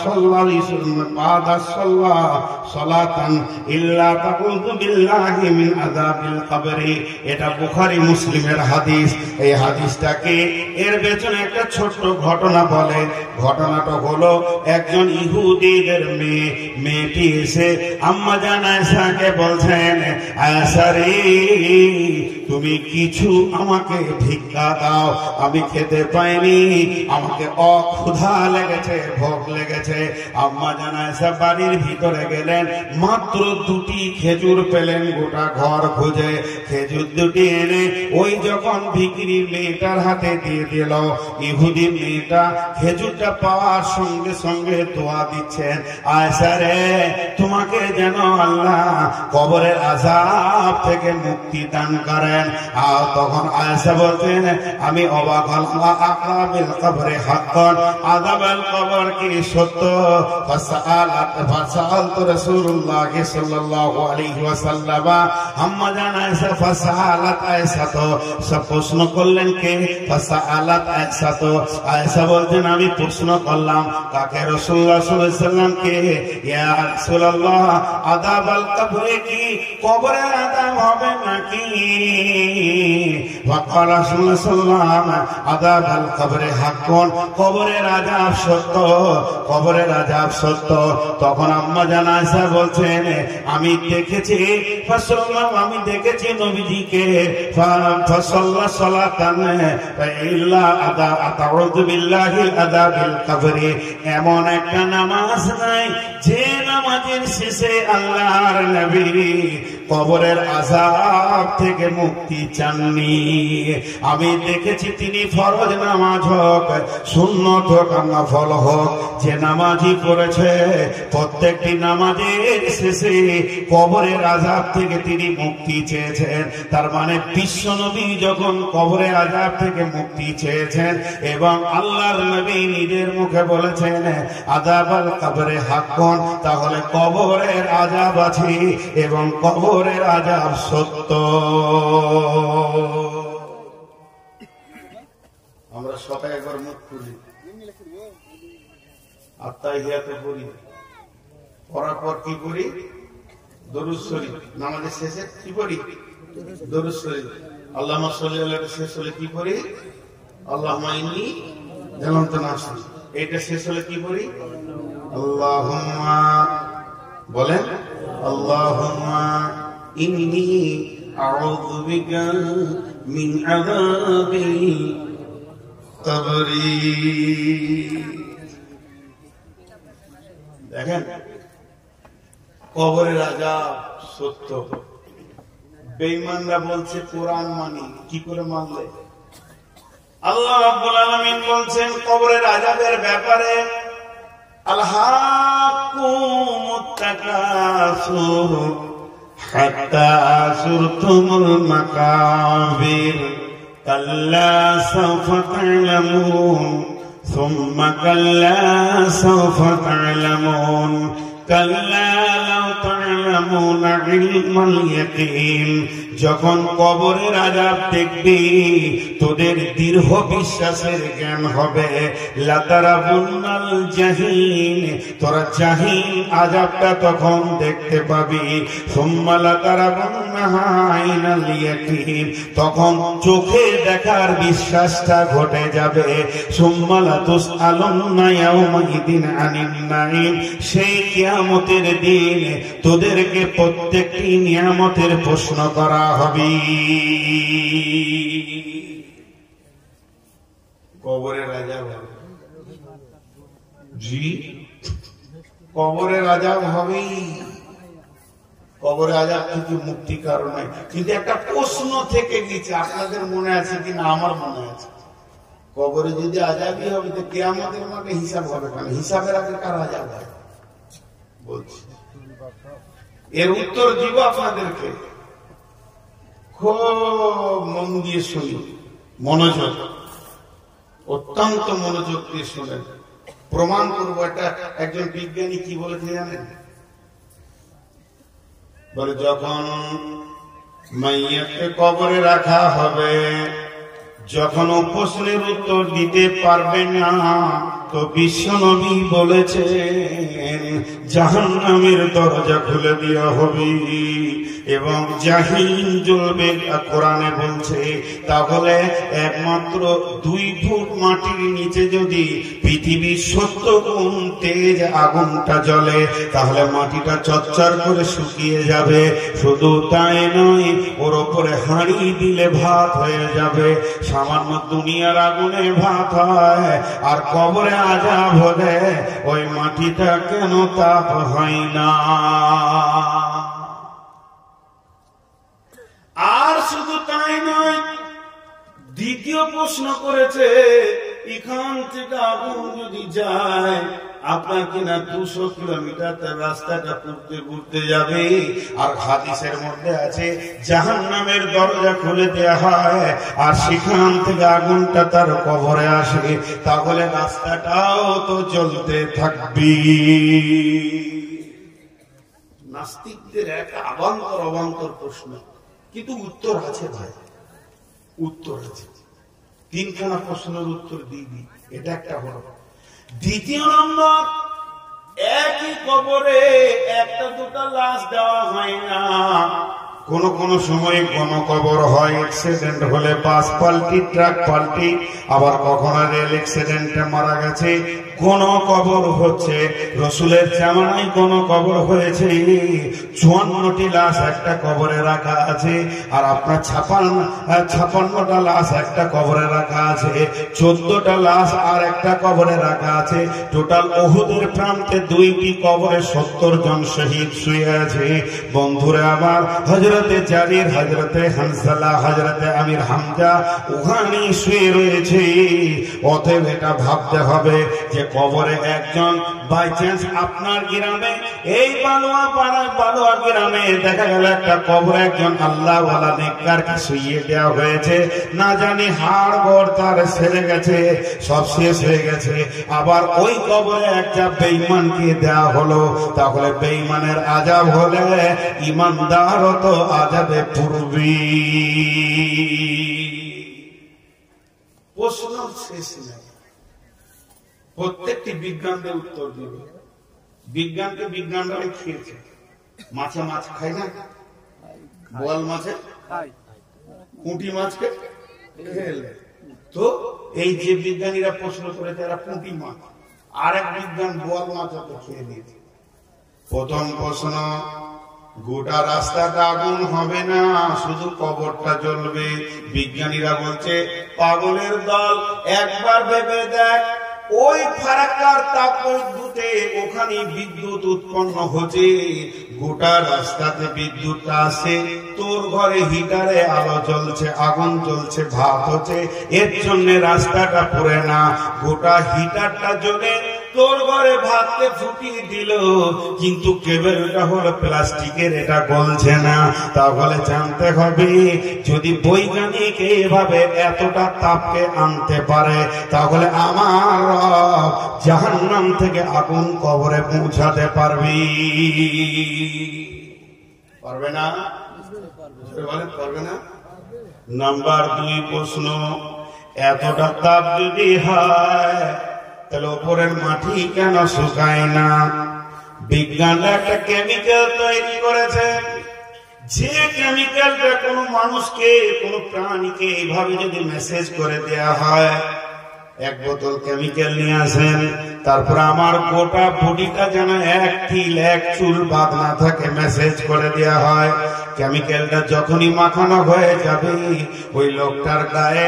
صلاة إلا تعوذ بالله من عذاب القبر এটা বুখারী মুসলিমের হাদিস এই হাদিসটাকে এর পেছনে একটা ছোট্ট ঘটনা বলে ঘটনাটা হলো একজন ইহুদিদের মেয়েটি এসে আম্মা জান আয়েশাকে বলছেন আয়েশা রে তুমি কিছু আমাকে ভিক্ষা দাও আমি খেতে পাইনি আমাকে অক্ষুধা লেগেছে ভোগ লেগেছে আম্মা জান আয়েশা বাড়ির ভিতরে গেলেন মাত্র দুটি খেজুর পেলেন গোটা ঘর খুঁজে খেজুর দুটি এনে ওই যখন ভিখিরির মেয়েটার হাতে দিয়ে দিল ইহুদি মেয়েটা খেজুরটা পাওয়ার সঙ্গে সঙ্গে দোয়া দিচ্ছেন আয়েশা রে তোমাকে যেন আল্লাহ কবরের আযাব থেকে মুক্তি দান করেন আর তখন আয়েশা বলতেন আমি অবাক হলাম আযাবিল কবরে হাক্কান আযাবুল কবর কি সত্য ফাসালাতু রাসূলুল্লাহ সাল্লাল্লাহু আলাইহি ওয়াসাল্লাম আম্মা জান আয়েশা ফাসালাত আয়েশা তো সব প্রশ্ন করলেন কে ফাসালাত আয়েশা তো আয়েশা বলতেন আমি প্রশ্ন করলাম কাকে রাসূলুল্লাহ সাল্লাল্লাহু আলাইহি ওয়াসাল্লাম কে ইয়া রাসূলুল্লাহ আযাবুল কবরে কি কবরের আযাব হবে নাকি ওয়াকাল রাসূলুল্লাহ সাল্লাল্লাহু আলাইহি ওয়াসাল্লাম আযাবুল কবরে হাক্কুন কবরের আযাব সত্য কবরের আযাব সত্য তখন আম্মা জান আয়েশা বলছেন আমি দেখেছি আমি দেখেছি নবীজিকে ফাসাল্লা সালাতান ইল্লা আতাউযু বিল্লাহি আযাবিল কবরি এমন একটা নামাজ নাই যে নামাজের শেষে আল্লাহর নবী কবরের আযাব থেকে মুক্তি চাননি আমি দেখেছি তিনি ফরজ নামাজ হোক সুন্নত হোক নফল হোক যে নামাজই পড়েছে প্রত্যেকটি নামাজের শেষে কবরের আযাব থেকে তিনি মুক্তি চেয়েছেন তার মানে বিশ্ব নবী যখন কবরের আযাব থেকে মুক্তি চেয়েছেন এবং আল্লাহর নবী নিজের মুখে বলেছেন আযাবুল কবরে হাক্কুন তাহলে কবরের আযাব আছে এবং কবরের আযাব সত্য আমরা সবাই একবার মুখ খুলি আত্তাহিয়াতে পড়ি পড়ার পর কি করি দরুদ শরীফ নামাজের শেষে কি পড়ি দরুদ শরীফ আল্লাহুম্মা সাল্লি আলা শেষ হলে কি পড়ি আল্লাহুম্মা ইন্নী জালামতু নাফসি এটা শেষ হলে কি পড়ি আল্লাহুম্মা বলেন আল্লাহুম্মা ইন্নী আউযু বিকা মিন আযাবিল কবরি দেখেন কবরের আযাব সত্য বেঈমানরা বলছে কোরআন মানি কি করে মানলে আল্লাহ রাব্বুল আলামিন বলছেন কবরের আযাবের ব্যাপারে আলহাকুমুত তাকাসুর হাত্তা যুরতুমুল মাকাবির কাল্লা সাওফা তা'লামুন সুম্মা কাল্লা সাওফা তা'লামুন কাল্লা লাউ তা'লামুনা ইলমাল ইয়াকিন যখন কবরের আযাব দেখবি তোদের দৃঢ় বিশ্বাসের জ্ঞান হবে লাতারাবুন্নাল জাহিম তোরা জাহিম আযাবটা তখন দেখতে পাবি সুম্মা লাতারাবুন্নাহা আইনাল ইয়াকিন তখন চোখে দেখার বিশ্বাসটা ঘটে যাবে সুম্মা লাতুসআলুন্না ইয়াওমাইদিন আনিন নাঈম সেই কিয়ামতের দিন তোদেরকে প্রত্যেকটি নিয়ামতের প্রশ্ন করা হবে কবরের আযাব জি কবরের আযাব হবেই কবরের আযাব থেকে মুক্তি কারণে কিন্তু একটা প্রশ্ন থেকে গেছে আপনাদের মনে আছে কিনা আমার মনে আছে কবরে যদি আযাবই হবে তো কিয়ামতের মাঠে হিসাব হবে কেন হিসাবের আগে কার আযাব হয় বলছি এর উত্তর দিব আপনাদেরকে খুব মন দিয়ে শুনি, মনোযোগ, অত্যন্ত মনোযোগ দিয়ে শুনেন। প্রমাণ করবো। এটা একজন বিজ্ঞানী কি বলেছে জানেন? বলে যখন মাইয়াকে কবরে রাখা হবে, যখন ও প্রশ্নের উত্তর দিতে পারবে না, তো বিশ্বনবী বলেছেন জাহান্নামের দরজা খুলে দেওয়া হবে এবং জাহিম জ্বলবে। কোরআনে বলছে তাহলে একমাত্র 2 ফুট মাটির নিচে যদি পৃথিবীর 70 গুণ তেজ আগুনটা জ্বলে, তাহলে মাটিটা চচ্চর করে শুকিয়ে যাবে। শুধু তাই নয়, ওর ওপরে হাঁড়ি দিলে ভাত হয়ে যাবে। সামান্য দুনিয়ার আগুনে ভাত হয়, আর কবরে আযাব হলে ওই মাটিটা কেন তাপ হয় না? আর শুধু তাই নয়, দ্বিতীয় প্রশ্ন করেছে এখান থেকে আগুন যদি যায়, আপনার কিনা 200 কিলোমিটার তার রাস্তাটা ঘুরতে ঘুরতে যাবে। আর হাদিসের মধ্যে আছে জাহান্নামের দরজা খুলে দেওয়া হয়, আর সেখান থেকে আগুনটা তার কবরে আসে, তাহলে রাস্তাটাও তো চলতে থাকবে। নাস্তিকদের একটা অবান্তর প্রশ্ন, কিন্তু উত্তর আছে ভাই, উত্তর আছে। 3খানা প্রশ্নের উত্তর দিই। এটা একটা হলো। দ্বিতীয় নম্বর, একই কবরে 1-2টা লাশ দেওয়া হয় না। কোন সময় কোন কবর হয় অ্যাক্সিডেন্ট হলে বাস পাল্টি, ট্রাক পাল্টি, আবার কখনো রেল অ্যাক্সিডেন্টে মারা গেছে। কোন কবর হচ্ছে রসুলের জামানায় কোন কবর হয়েছে 54টি লাশ একটা কবরে রাখা আছে, আর আপনার 56টা লাশ একটা কবরে রাখা আছে, 14টা লাশ আর একটা কবরে রাখা আছে। টোটাল উহুদের প্রান্তে 2টি কবরে 70 জন শহীদ শুয়ে আছে। বন্ধুরা আমার, হযরতে জারির, হযরতে হানসালা, হযরতে আমির হামজা ওখানে শুয়ে রয়েছে। অতএব এটা ভাবতে হবে যে কবরে একজন বাই চান্স আপনার গ্রামে, এই বালুয়া গ্রামে দেখা গেল একটা কবরে একজন আল্লাহওয়ালা নেককারকে শুইয়ে দেওয়া হয়েছে। না জানি হাড় গোড় তার সেরে গেছে, সব শেষ হয়ে গেছে। আবার ওই কবরে একটা বেঈমানকে দেওয়া হলো, তাহলে বেঈমানের আযাব হলে ঈমানদারও তো আযাবে পূর্বী। প্রশ্ন শেষ নেই, প্রত্যেকটি বিজ্ঞানকে উত্তর দিবে। বিজ্ঞানকে বিজ্ঞানরা খেয়েছে। মাছে মাছ খায় না, বোয়াল মাছে, পুঁটি মাছকে খেলে। তো এই যে বিজ্ঞানীরা প্রশ্ন করেছে এরা পুঁটি মাছ, আর এক বিজ্ঞান বোয়াল মাছ খেয়ে নিয়েছে। প্রথম প্রশ্ন, গোটা রাস্তাটা আগুন হবে না, শুধু কবরটা জ্বলবে। বিজ্ঞানীরা বলছে পাগলের দল, একবার ভেবে দেখ, ওই ফারাক্কার তাপবিদ্যুতে ওখানে বিদ্যুৎ উৎপন্ন হচ্ছে, গোটা রাস্তাতে বিদ্যুৎটা আসে, তোর ঘরে হিটারে আলো জ্বলছে, আগুন জ্বলছে, ভাত হচ্ছে, এর জন্য রাস্তাটা পুড়ে না। গোটা হিটারটা জ্বলে তোর ঘরে ভাতকে ফুটিয়ে দিল, কিন্তু কেবলটা হলো প্লাস্টিকের, এটা গলছে না। তাহলে জানতে হবে যদি বৈজ্ঞানিক এভাবে এতটা তাপকে আনতে পারে, তাহলে আমার রব জাহান্নাম থেকে আগুন কবরে পৌঁছাতে পারবে না? পারবে না। নাম্বার 2 প্রশ্ন, এতটা তাপ যদি হয় তাহলে উপরের মাটি কেন শুকায় না? বিজ্ঞানরা একটা কেমিক্যাল তৈরি করেছে, যে কেমিক্যালটা কোনো মানুষকে, কোনো প্রাণীকে এইভাবে যদি মেসেজ করে দেয়া হয়, 1 বোতল কেমিক্যাল নিয়ে আসেন, তারপর আমার গোটা বডিটা যেন এক তিল এক চুল বাদ না থাকে মেসেজ করে দেয়া হয়। কেমিক্যালটা যখনই মাখানো হয়ে যাবে, ওই লোকটার গায়ে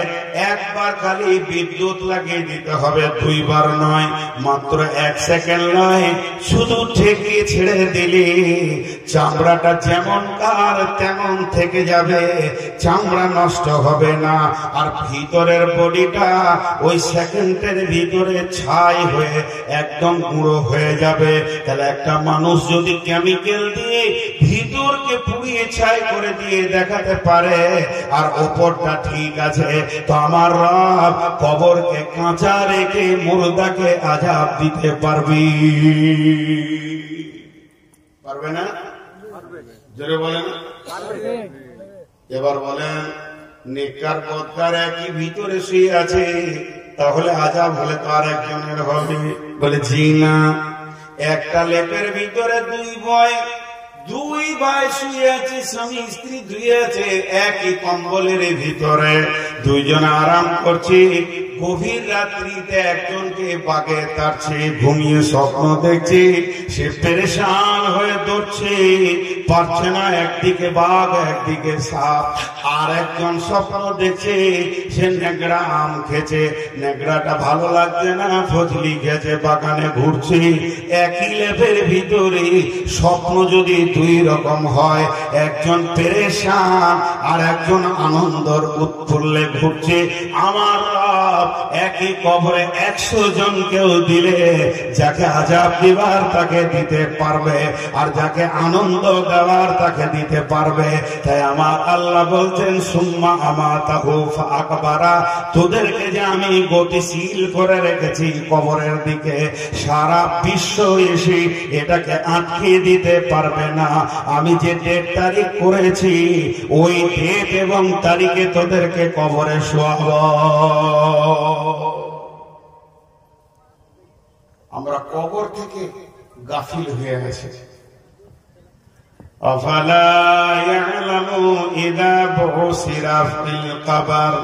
একবার খালি বিদ্যুৎ লাগিয়ে দিতে হবে, 2 বার নয়, মাত্র 1 সেকেন্ড নয়, শুধু ঠেকিয়ে ছেড়ে দিলে চামড়াটা যেমন কার তেমন থেকে যাবে, চামড়া নষ্ট হবে না। আর ভিতরের বডিটা ওই সেকেন্ডের ভিতরে ছাই হয়ে একদম গুঁড়ো হয়ে যাবে। তাহলে একটা মানুষ যদি কেমিক্যাল দিয়ে ভিতরকে পুড়িয়ে পরিষ্কার করে দিয়ে দেখাতে পারে আর ওপরটা ঠিক আছে, তো আমার রব কবরকে কাঁচা রেখে মুর্দাকে আযাব দিতে পারবি? পারবে না? জোরে বলেন। এবার বলেন, নেককার বদকার একই ভিতরে শুয়ে আছে, তাহলে আযাব হলে তো আর একজনের হবে? বলে জি না, একটা লেপের ভিতরে দুই ভাই শুয়ে আছে, স্বামী স্ত্রী দুই আছে, একই কম্বলের ভিতরে দুইজন আরাম করছে। গভীর রাত্রিতে একজনকে বাগে তাড়ছে, ঘুমিয়ে স্বপ্ন দেখছে, সে পেরেশান হয়ে দৌড়ছে, পারছে না, একদিকে বাঘ একদিকে সাপ। আর একজন স্বপ্ন দেখছে সে নেগড়া আম খেছে, নেগড়াটা ভালো লাগছে না, ফজলি খেছে, বাগানে ঘুরছে। একই লেপের ভিতরে স্বপ্ন যদি দুই রকম হয়, একজন পেরেশান আর একজন আনন্দর উৎফুল্লে ঘুরছে, আমার রব একই কবরে 100 জনকেও দিলে যাকে আযাব দিবার তাকে দিতে পারবে, আর যাকে আনন্দ দেওয়ার তাকে দিতে পারবে। তাই আমার আল্লাহ বলছেন, সুম্মা আমাতাহু ফাআকবারা, তোদেরকে যে আমি গতিশীল করে রেখেছি কবরের দিকে, সারা বিশ্ব এসে এটাকে আটকে দিতে পারবে না। আমি যে ডেট তারিখ করেছি ওই ডেট এবং তারিখে তোদেরকে কবরে শোয়াবো। আমরা কবর থেকে গাফিল হয়ে গেছি। আফালা ইয়ালামু ইযা বুসিরা ফিল কবর,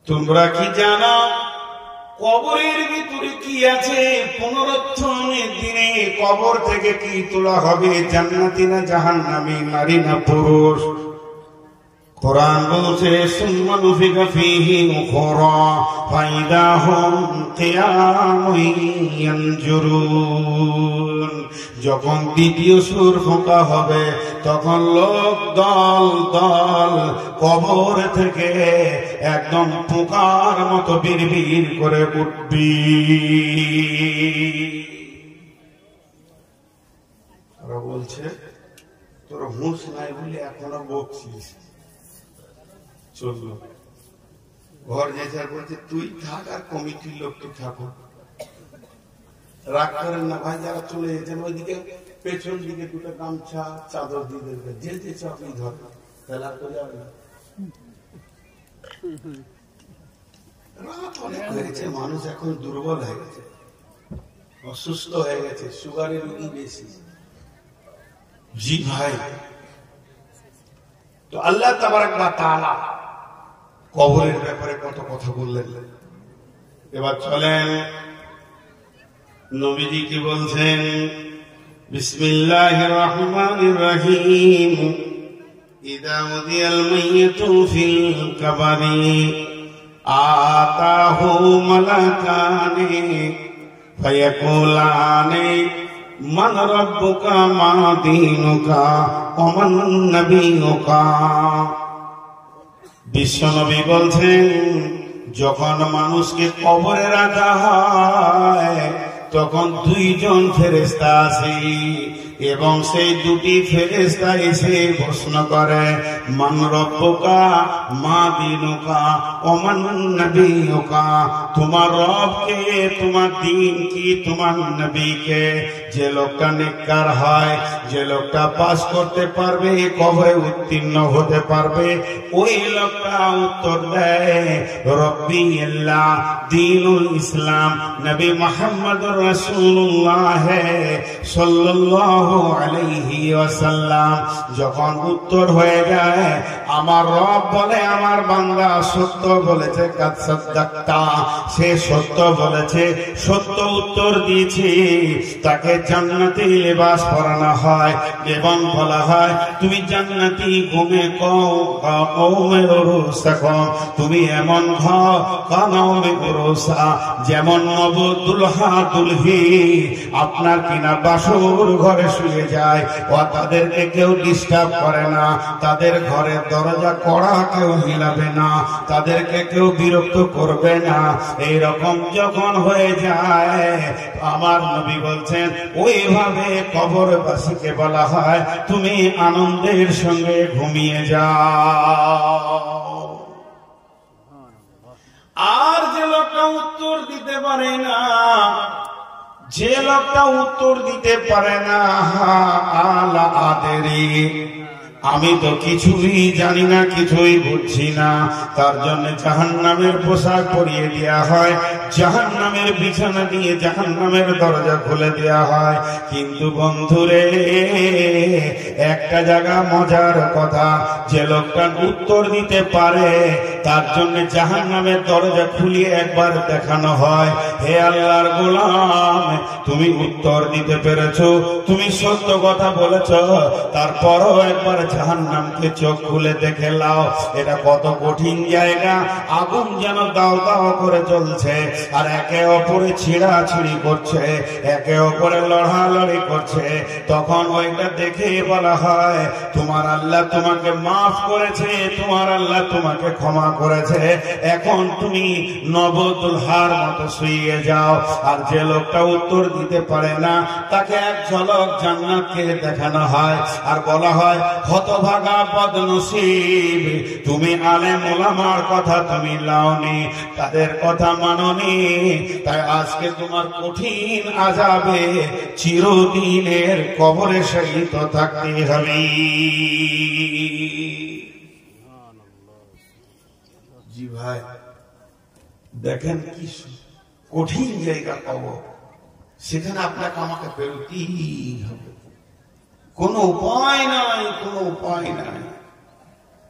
তোমরা কি জানো কবরের ভিতরে কি আছে? পুনরুত্থানের দিনে কবর থেকে কি তোলা হবে? জান্নাতি না জাহান্নামী, নারী না পুরুষ? কোরআন বলছে, সুম্মা নুফিখা ফীহি উখরা ফাইদা হুম কিয়ামুন ইয়ানজুরুন। যখন দ্বিতীয় সুর ফোঁকা হবে, তখন লোক দল দল কবর থেকে একদম পোকার মতো বিড়বিড় করে উঠবি। ওরা বলছে, তোর হুঁশ নাই বলে এখনো বকছিস। চলল ঘর যেতে বলছে, তুই থাক আর কমিটির লোকটি থাকো, রাগ করেন না ভাই। যারা চলে যেতেন ওইদিকে পেছন দিকে দুটো গামছা চাদর দিয়ে দেবে, যেতে চাপি ধর, তাহলে আর তো যাবে না। রাত অনেক হয়েছে, মানুষ এখন দুর্বল হয়ে গেছে, অসুস্থ হয়ে গেছে, সুগারের রোগী বেশি। জি ভাই, তো আল্লাহ তাবারাক ওয়া তাআলা কবরের ব্যাপারে কত কথা বললেন। এবার চলেন নবীজি কি বলছেন। বিসমিল্লাহির রহমানির রহিম। ইযা উযিয়াল মাইয়িতু ফিল কবরি আতাহু মালাকানি ফায়াকুলানি মান রাব্বুকা মা দীনুকা ওয়া মান নাবিয়ুকা। বিশ্বনবী বলছেন, যখন মানুষকে কবরে রাখা হয় তখন দুইজন ফেরেশতা আসে এবং সেই দুটি ফেরেশতা এসে প্রশ্ন করে, মান রব্বুকা মা দীনুকা ওয়া মান নাবিয়ুকা, তোমার রব কে, তোমার দ্বীন কি, তোমার নবী কে। যে লোকটা নেককার হয়, যে লোকটা পাস করতে পারবে, কবরে উত্তীর্ণ হতে পারবে, ওই লোকটা উত্তর দেয়, রব্বি আল্লাহ, দ্বীনুল ইসলাম, নবী মুহাম্মদুর রাসূলুল্লাহ সাল্লাল্লাহু আলাইহি ওয়াসাল্লাম। যখন উত্তর হয়ে যায়, আমার রব বলে, আমার বান্দা সত্য বলেছে, কাদ সাদ্দাকতা, সে সত্য বলেছে, সত্য উত্তর দিয়েছে, তাকে জান্নাতি লিবাস পরানো হয় এবং বলা হয়, তুমি জান্নাতি ঘুমে কওমের রুসাকম, তুমি এমন ঘর কানামে রুসা, যেমন নব দুলহা দুলহি কুলহি, আপনার কিনা বাসর ঘরে শুয়ে যায়, ও তাদেরকে কেউ ডিস্টার্ব করে না, তাদের ঘরের দরজা কড়া কেউ হিলাবে না, তাদেরকে কেউ বিরক্ত করবে না। এইরকম যখন হয়ে যায়, আমার নবী বলছেন ওইভাবে কবরবাসীকে বলা হয় তুমি আনন্দের সঙ্গে ঘুমিয়ে যাও। আর যে লোকটা উত্তর দিতে পারে না, যে লোকটা উত্তর দিতে পারে না, আলা আদেরি, আমি তো কিছুই জানি না, কিছুই বুঝছি না, তার জন্য জাহান্নামের পোশাক পরিয়ে দেওয়া হয়, জাহান্নামের বিছানা দিয়ে জাহান্নামের দরজা খুলে দেওয়া হয়। কিন্তু বন্ধুরে, একটা জায়গা মজার কথা, যে লোকটা উত্তর দিতে পারে তার জন্য জাহান্নামের দরজা খুলিয়ে একবার দেখানো হয়, হে আল্লাহর গোলাম, তুমি উত্তর দিতে পেরেছো, তুমি সত্য কথা বলেছো, তারপরও একবার জাহান্নামকে চোখ খুলে দেখে লাও। এটা কত কঠিন জায়গা, আগুন যেন দাও দাও করে চলছে, আর একে অপরে ছিঁড়াছিঁড়ি করছে, একে অপরে লড়ালড়ি করছে। তখন ওইটা দেখে বলা হয় তোমার আল্লাহ তোমাকে মাফ করেছে, তোমার আল্লাহ তোমাকে ক্ষমা করেছে, এখন তুমি নবদুলহার মতো শুয়ে যাও। আর যে লোকটা উত্তর দিতে পারে না, তাকে এক ঝলক জান্নাতকে দেখানো হয়, আর বলা হয় হতভাগা বদনসিব, তুমি আলেম ওলামার কথা তুমি লাওনি, তাদের কথা মাননি, তাই আজকে তোমার কঠিন আযাবে চিরদিনের কবরে শহীদ থাকতে হবে। জি ভাই, দেখেন কি কঠিন জায়গা কবর, সেখানে আপনাকে আমাকে বেরোতেই হবে, কোনো উপায় নাই, কোনো উপায় নাই।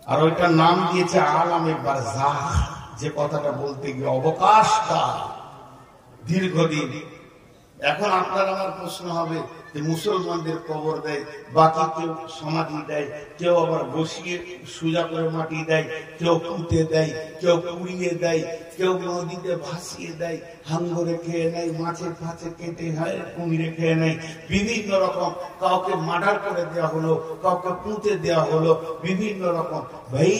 আর ওইটার নাম দিয়েছে আলামে বারজাখ, যে কথাটা বলতে গিয়ে অবকাশকাল, দীর্ঘদিন। এখন আপনার আমার প্রশ্ন হবে যে মুসলমানদের কবর দেয়, বাকি কেউ সমাধি দেয়, কেউ আবার বসিয়ে সোজা করে মাটি দেয়, কেউ পুঁতে দেয়, কেউ পুড়িয়ে দেয়, কেউ নদীতে ভাসিয়ে দেয়, হাঙ্গরে খেয়ে নেয়, মাছের ফাঁচে কেটে হয়, কুমিরে খেয়ে নেয়, বিভিন্ন রকম, কাউকে মার্ডার করে দেওয়া হলো, কাউকে পুঁতে দেওয়া হলো, বিভিন্ন রকম। ভাই,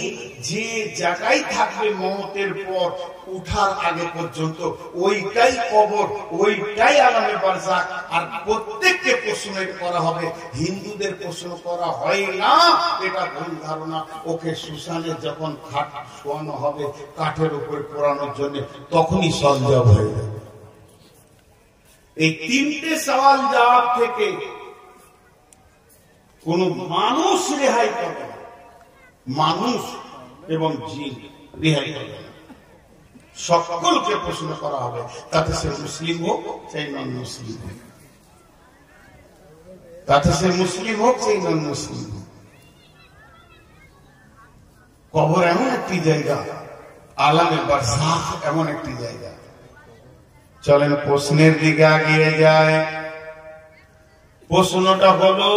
যে জায়গায় থাকবে মওতের পর উঠার আগে পর্যন্ত ওইটাই কবর, ওইটাই আলামে বারজাখ। আর প্রত্যেককে প্রশ্ন করা হবে, হিন্দুদের প্রশ্ন করা হয় না, এটা ভুল ধারণা। ওকে শ্মশানে যখন খাট শোয়ানো হবে কাঠের উপরে পোড়ানোর জন্য, তখনই সলজব হয়ে যাবে। এই তিনটে সওয়াল জবাব থেকে কোন মানুষ রেহাই পাবে না, মানুষ এবং জিন রেহাই পাবে না, সকলকে প্রশ্ন করা হবে, তাতে সে মুসলিম হোক চাই নন মুসলিম হোক, তাতে সে মুসলিম হোক চাই নন মুসলিম হোক। কবর এমন একটি জায়গা, আলামে বারজাখ এমন একটি জায়গা। চলেন প্রশ্নের দিকে এগিয়ে যায়। প্রশ্নটা হলো,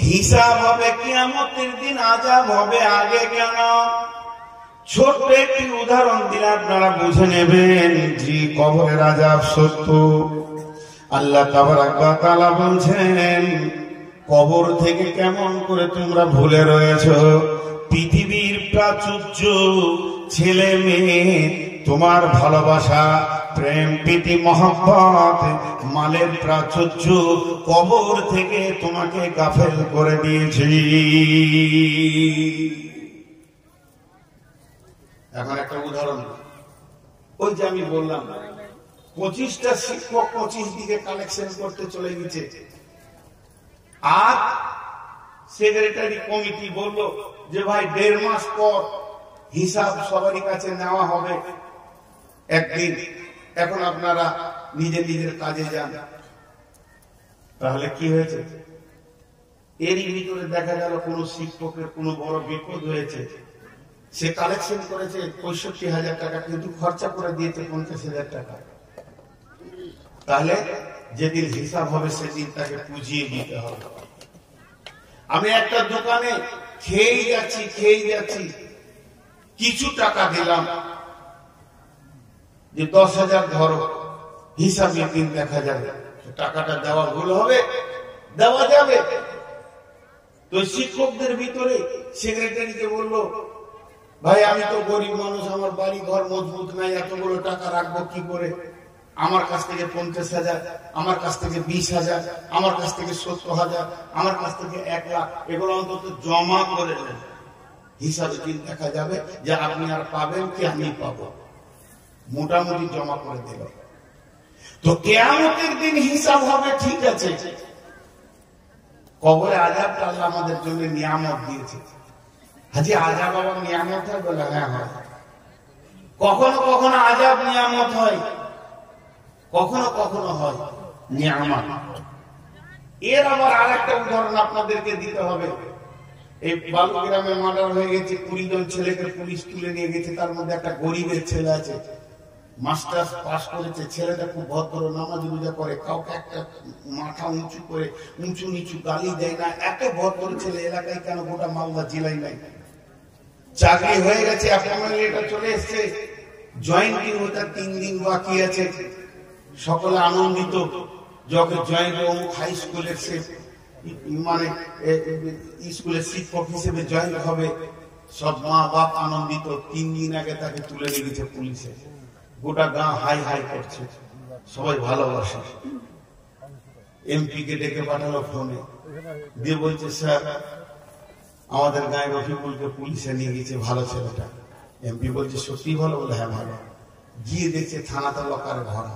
হিসাব হবে কিয়ামতের দিন, আযাব হবে আগে কেন? ছোট্ট একটি উদাহরণ দিলে আপনারা বুঝে নেবেন যে কবরের আযাব সত্য। আল্লাহ তাবারাক ওয়া তাআলা বলছেন, কবর থেকে কেমন করে তোমরা ভুলে রয়েছো? পৃথিবীর প্রাচুর্য, ছেলে মেয়ে, তোমার ভালোবাসা, প্রেম প্রীতি মহব্বত, মালের প্রাচুর্য, কবর থেকে তোমাকে গাফেল করে দিয়েছি। এখন একটা উদাহরণ, ওই যে আমি বললাম 25টা শিক্ষক 25 দিকে কালেকশন করতে চলে গেছে, আর সেক্রেটারি কমিটি বলল যে ভাই 1.5 মাস পর হিসাব সবারই কাছে নেওয়া হবে একদিন, এখন আপনারা নিজের নিজের কাজে যান। তাহলে কি হয়েছে? এরই ভিতরে দেখা গেল কোন শিক্ষকের কোনো বড় বিপদ হয়েছে, সে কালেকশন করেছে 65,000 টাকা, কিন্তু খরচা করে দিয়েছে 50,000 টাকা। তাহলে যেদিন হিসাব হবে সেদিন তাকে পুজিয়ে দিতে হবে। আমি একটা দোকানে খেয়েই যাচ্ছি, কিছু টাকা দিলাম, যে 10,000 ধরো, হিসাব একদিন দেখা যাবে, টাকাটা দেওয়া ভুল হবে, দেওয়া যাবে। তো শিক্ষকদের ভিতরে সেক্রেটারিকে বললো, ভাই আমি তো গরিব মানুষ, আমার বাড়ি ঘর মজবুত নাই, এতগুলো টাকা রাখবো কি করে? আমার কাছ থেকে 50,000, আমার কাছ থেকে 20,000, আমার কাছ থেকে 70,000, আমার কাছ থেকে 1 লাখ, এগুলো অন্তত জমা করে নেন। হিসাবে দিন দেখা যাবে যে আপনি আর পাবেন কি আমি পাবো, মোটামুটি জমা করে দেব। তো কিয়ামতের দিন হিসাব হবে, ঠিক আছে। কবরে আযাবটা আল্লাহ আমাদের জন্য নিয়ামত দিয়েছে। হাজি আযাব আবার নিয়ামত হয় বলে? হ্যাঁ হয়। কখনো কখনো আযাব নিয়ামত হয়, কখনো কখনো হয় নিয়ামত। এর আবার আরেকটা উদাহরণ আপনাদেরকে দিতে হবে। এই বালুগ্রামে মার্ডার হয়ে গেছে, 20 জন ছেলেকে পুলিশ তুলে নিয়ে গেছে। তার মধ্যে একটা গরিবের ছেলে আছে, মাস্টার্স পাস করেছে। ছেলেটা খুব ভদ্র, নামাজ রোজা করে, কাউকে একটা মাথা উঁচু করে উঁচু নিচু গালি দেয় না, এত ভদ্র ছেলে। এলাকায় কেন গোটা মালদা জেলায় নাই। চাকরি হয়ে গেছে, অ্যাপয়েন্টমেন্ট লেটার চলে এসছে, জয়েন্টিং হতে 3 দিন বাকি আছে। সকলে আনন্দিত, যখন জয়েন্ট হাই স্কুলের সে মানে স্কুলের শিক্ষক হিসেবে জয়েন্ট হবে, সব মা বাপ আনন্দিত। 3 দিন আগে তাকে তুলে নিয়ে গেছে পুলিশে, গোটা গাঁ হাই হাই করছে, সবাই ভালোবাসে। এমপি কে ডেকে পাঠালো ফোনে, দিয়ে বলছে স্যার আমাদের গায়ে রফিকুলকে পুলিশে নিয়ে গেছে, ভালো ছেলেটা। এমপি বলছে সত্যি ভালো? বলে হ্যাঁ ভালো। গিয়ে দেখছে থানাতে লকারে ভরা,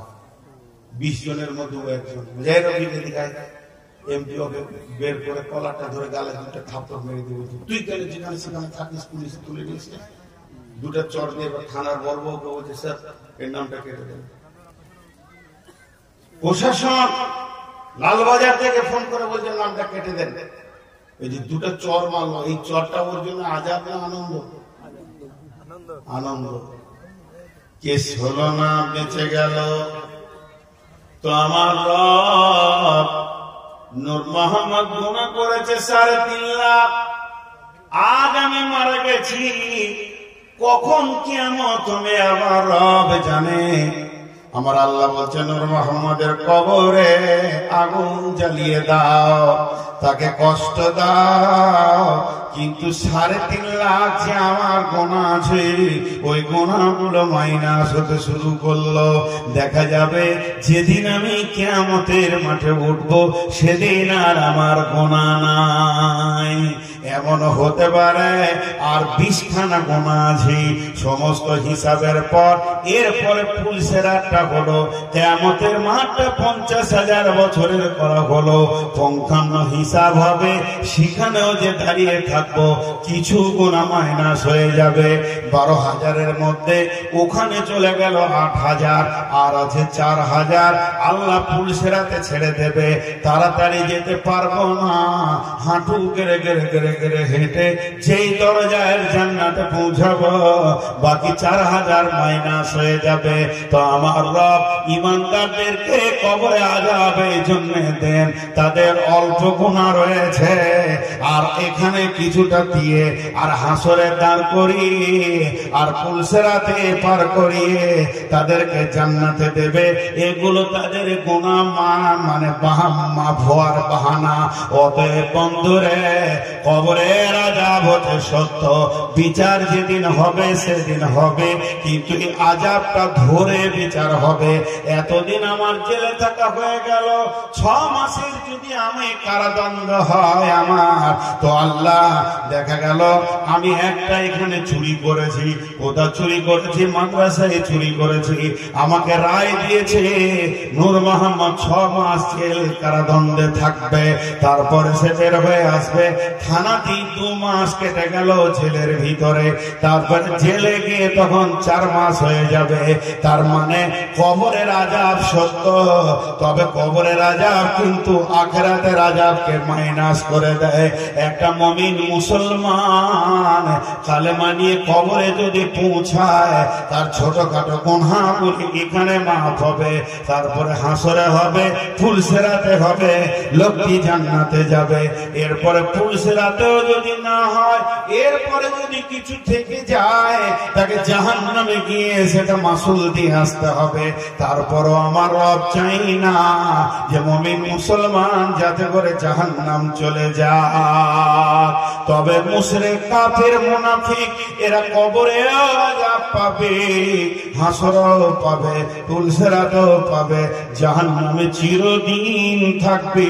20 জনের মধ্যে ও একজন। যাই রফিকে দেখায়, এমপি ওকে বের করে কলারটা ধরে গালে 2টা থাপ্পড় মেরে দিয়ে বলছে, তুই কেন যেখানে সেখানে থাকিস, পুলিশে তুলে নিয়েছে। 2টা চর দিয়ে থানার বলবো, বলছে স্যার এর নামটা কেটে দেন। প্রশাসন লালবাজার থেকে ফোন করে বলছে নামটা কেটে দেন। এই যে 2টা চর মারলো, এই চরটা ওর জন্য আযাব না আনন্দ? আনন্দ। কেস হলো না, বেঁচে গেল। তো আমার রব নূর মোহাম্মদ গুনাহ করেছে 3.5 লাখ। আজ আমি মারা গেছি, কখন কিয়ামত হবে আমার রব জানে। আমার আল্লাহ বলছে নূর মোহাম্মদের কবরে আগুন জ্বালিয়ে দাও, তাকে কষ্ট দাও, কিন্তু 3.5 লাখ যে আমার গোনা আছে, ওই গোনাগুলো মাইনাস হতে শুরু করলো। দেখা যাবে যেদিন আমি কিয়ামতের মাঠে উঠবো, সেদিন আর আমার গোনা নাই। এমন হতে পারে আর 20খানা গোনা আছে, সমস্ত হিসাবের পর এরপরে পুলিশের একটা হলো, কিয়ামতের মাঠটা 50,000 বছরের করা হলো, পঙ্খান্ন হিসাব হবে। সেখানেও যে দাঁড়িয়ে থাকবো, কিছু গোনা মাইনাস হয়ে যাবে। 12,000-এর মধ্যে ওখানে চলে গেল 8,000, আর আছে 4,000। আল্লাহ পুলিশেরাতে ছেড়ে দেবে, তাড়াতাড়ি যেতে পারবো না, হাঁটু গেড়ে গেড়ে গেড়ে গেড়ে হেঁটে যেই দরজায় জান্নাতে পৌঁছাবো, বাকি 4,000 মাইনাস হয়ে যাবে। তো আমার রব ইমানদারদেরকে কবরে আযাব এই জন্য দেন, তাদের অল্প গুনাহ রয়েছে, আর এখানে কিছুটা দিয়ে আর হাসরে দাঁড় করিয়ে আর পুলসেরাতে পার করিয়ে তাদেরকে জান্নাতে দেবে। এগুলো তাদের গুনাহ মানে মাফ হওয়ার বাহানা। অতএব বন্ধুরে, কবরের আযাব হতে সত্য, বিচার যেদিন হবে সেদিন হবে, কিন্তু এই আযাবটা ধরে বিচার হবে। এতদিন আমার জেলে থাকা হয়ে গেল, 6 মাসের যদি আমি কারাদণ্ড হয় আমার, তো আল্লাহ দেখা গেল আমি একটা এখানে চুরি করেছি, কোথা চুরি করেছি, মাদ্রাসায় চুরি করেছি, আমাকে রায় দিয়েছে নূর মোহাম্মদ 6 মাস জেল কারাদণ্ডে থাকবে, তারপরে সে বের হয়ে আসবে। থানাতেই 2 মাস কেটে গেল জেলের ভিতরে, তারপরে জেলে গিয়ে তখন 4 মাস হয়ে যাবে। তার মানে কবরের আযাব সত্য, তবে কবরের আযাব কিন্তু আখিরাতের আযাবকে মাইনাস করে দেয়। একটা মুমিন মুসলমান কালেমা নিয়ে কবরে যদি পৌঁছায়, তার ছোটখাটো গুনাহগুলি এখানে মাফ হবে, তারপরে হাসরে হবে, ফুলসেরাতে হবে, লোকটি জান্নাতে যাবে। এরপরে ফুলসেরাত তাতেও যদি না হয়, এরপরে যদি কিছু থেকে যায়, তাকে জাহান্নামে গিয়ে সেটা মাসুল দিয়ে আসতে হবে। তারপরও আমার রব চাই না যে মুমিন মুসলমান যাতে করে জাহান্নাম চলে যায়। তবে মুশরিক কাফির মুনাফিক এরা কবরে আযাব পাবে, হাসরও পাবে, পুলসিরাতও পাবে, জাহান্নামে চিরদিন থাকবে,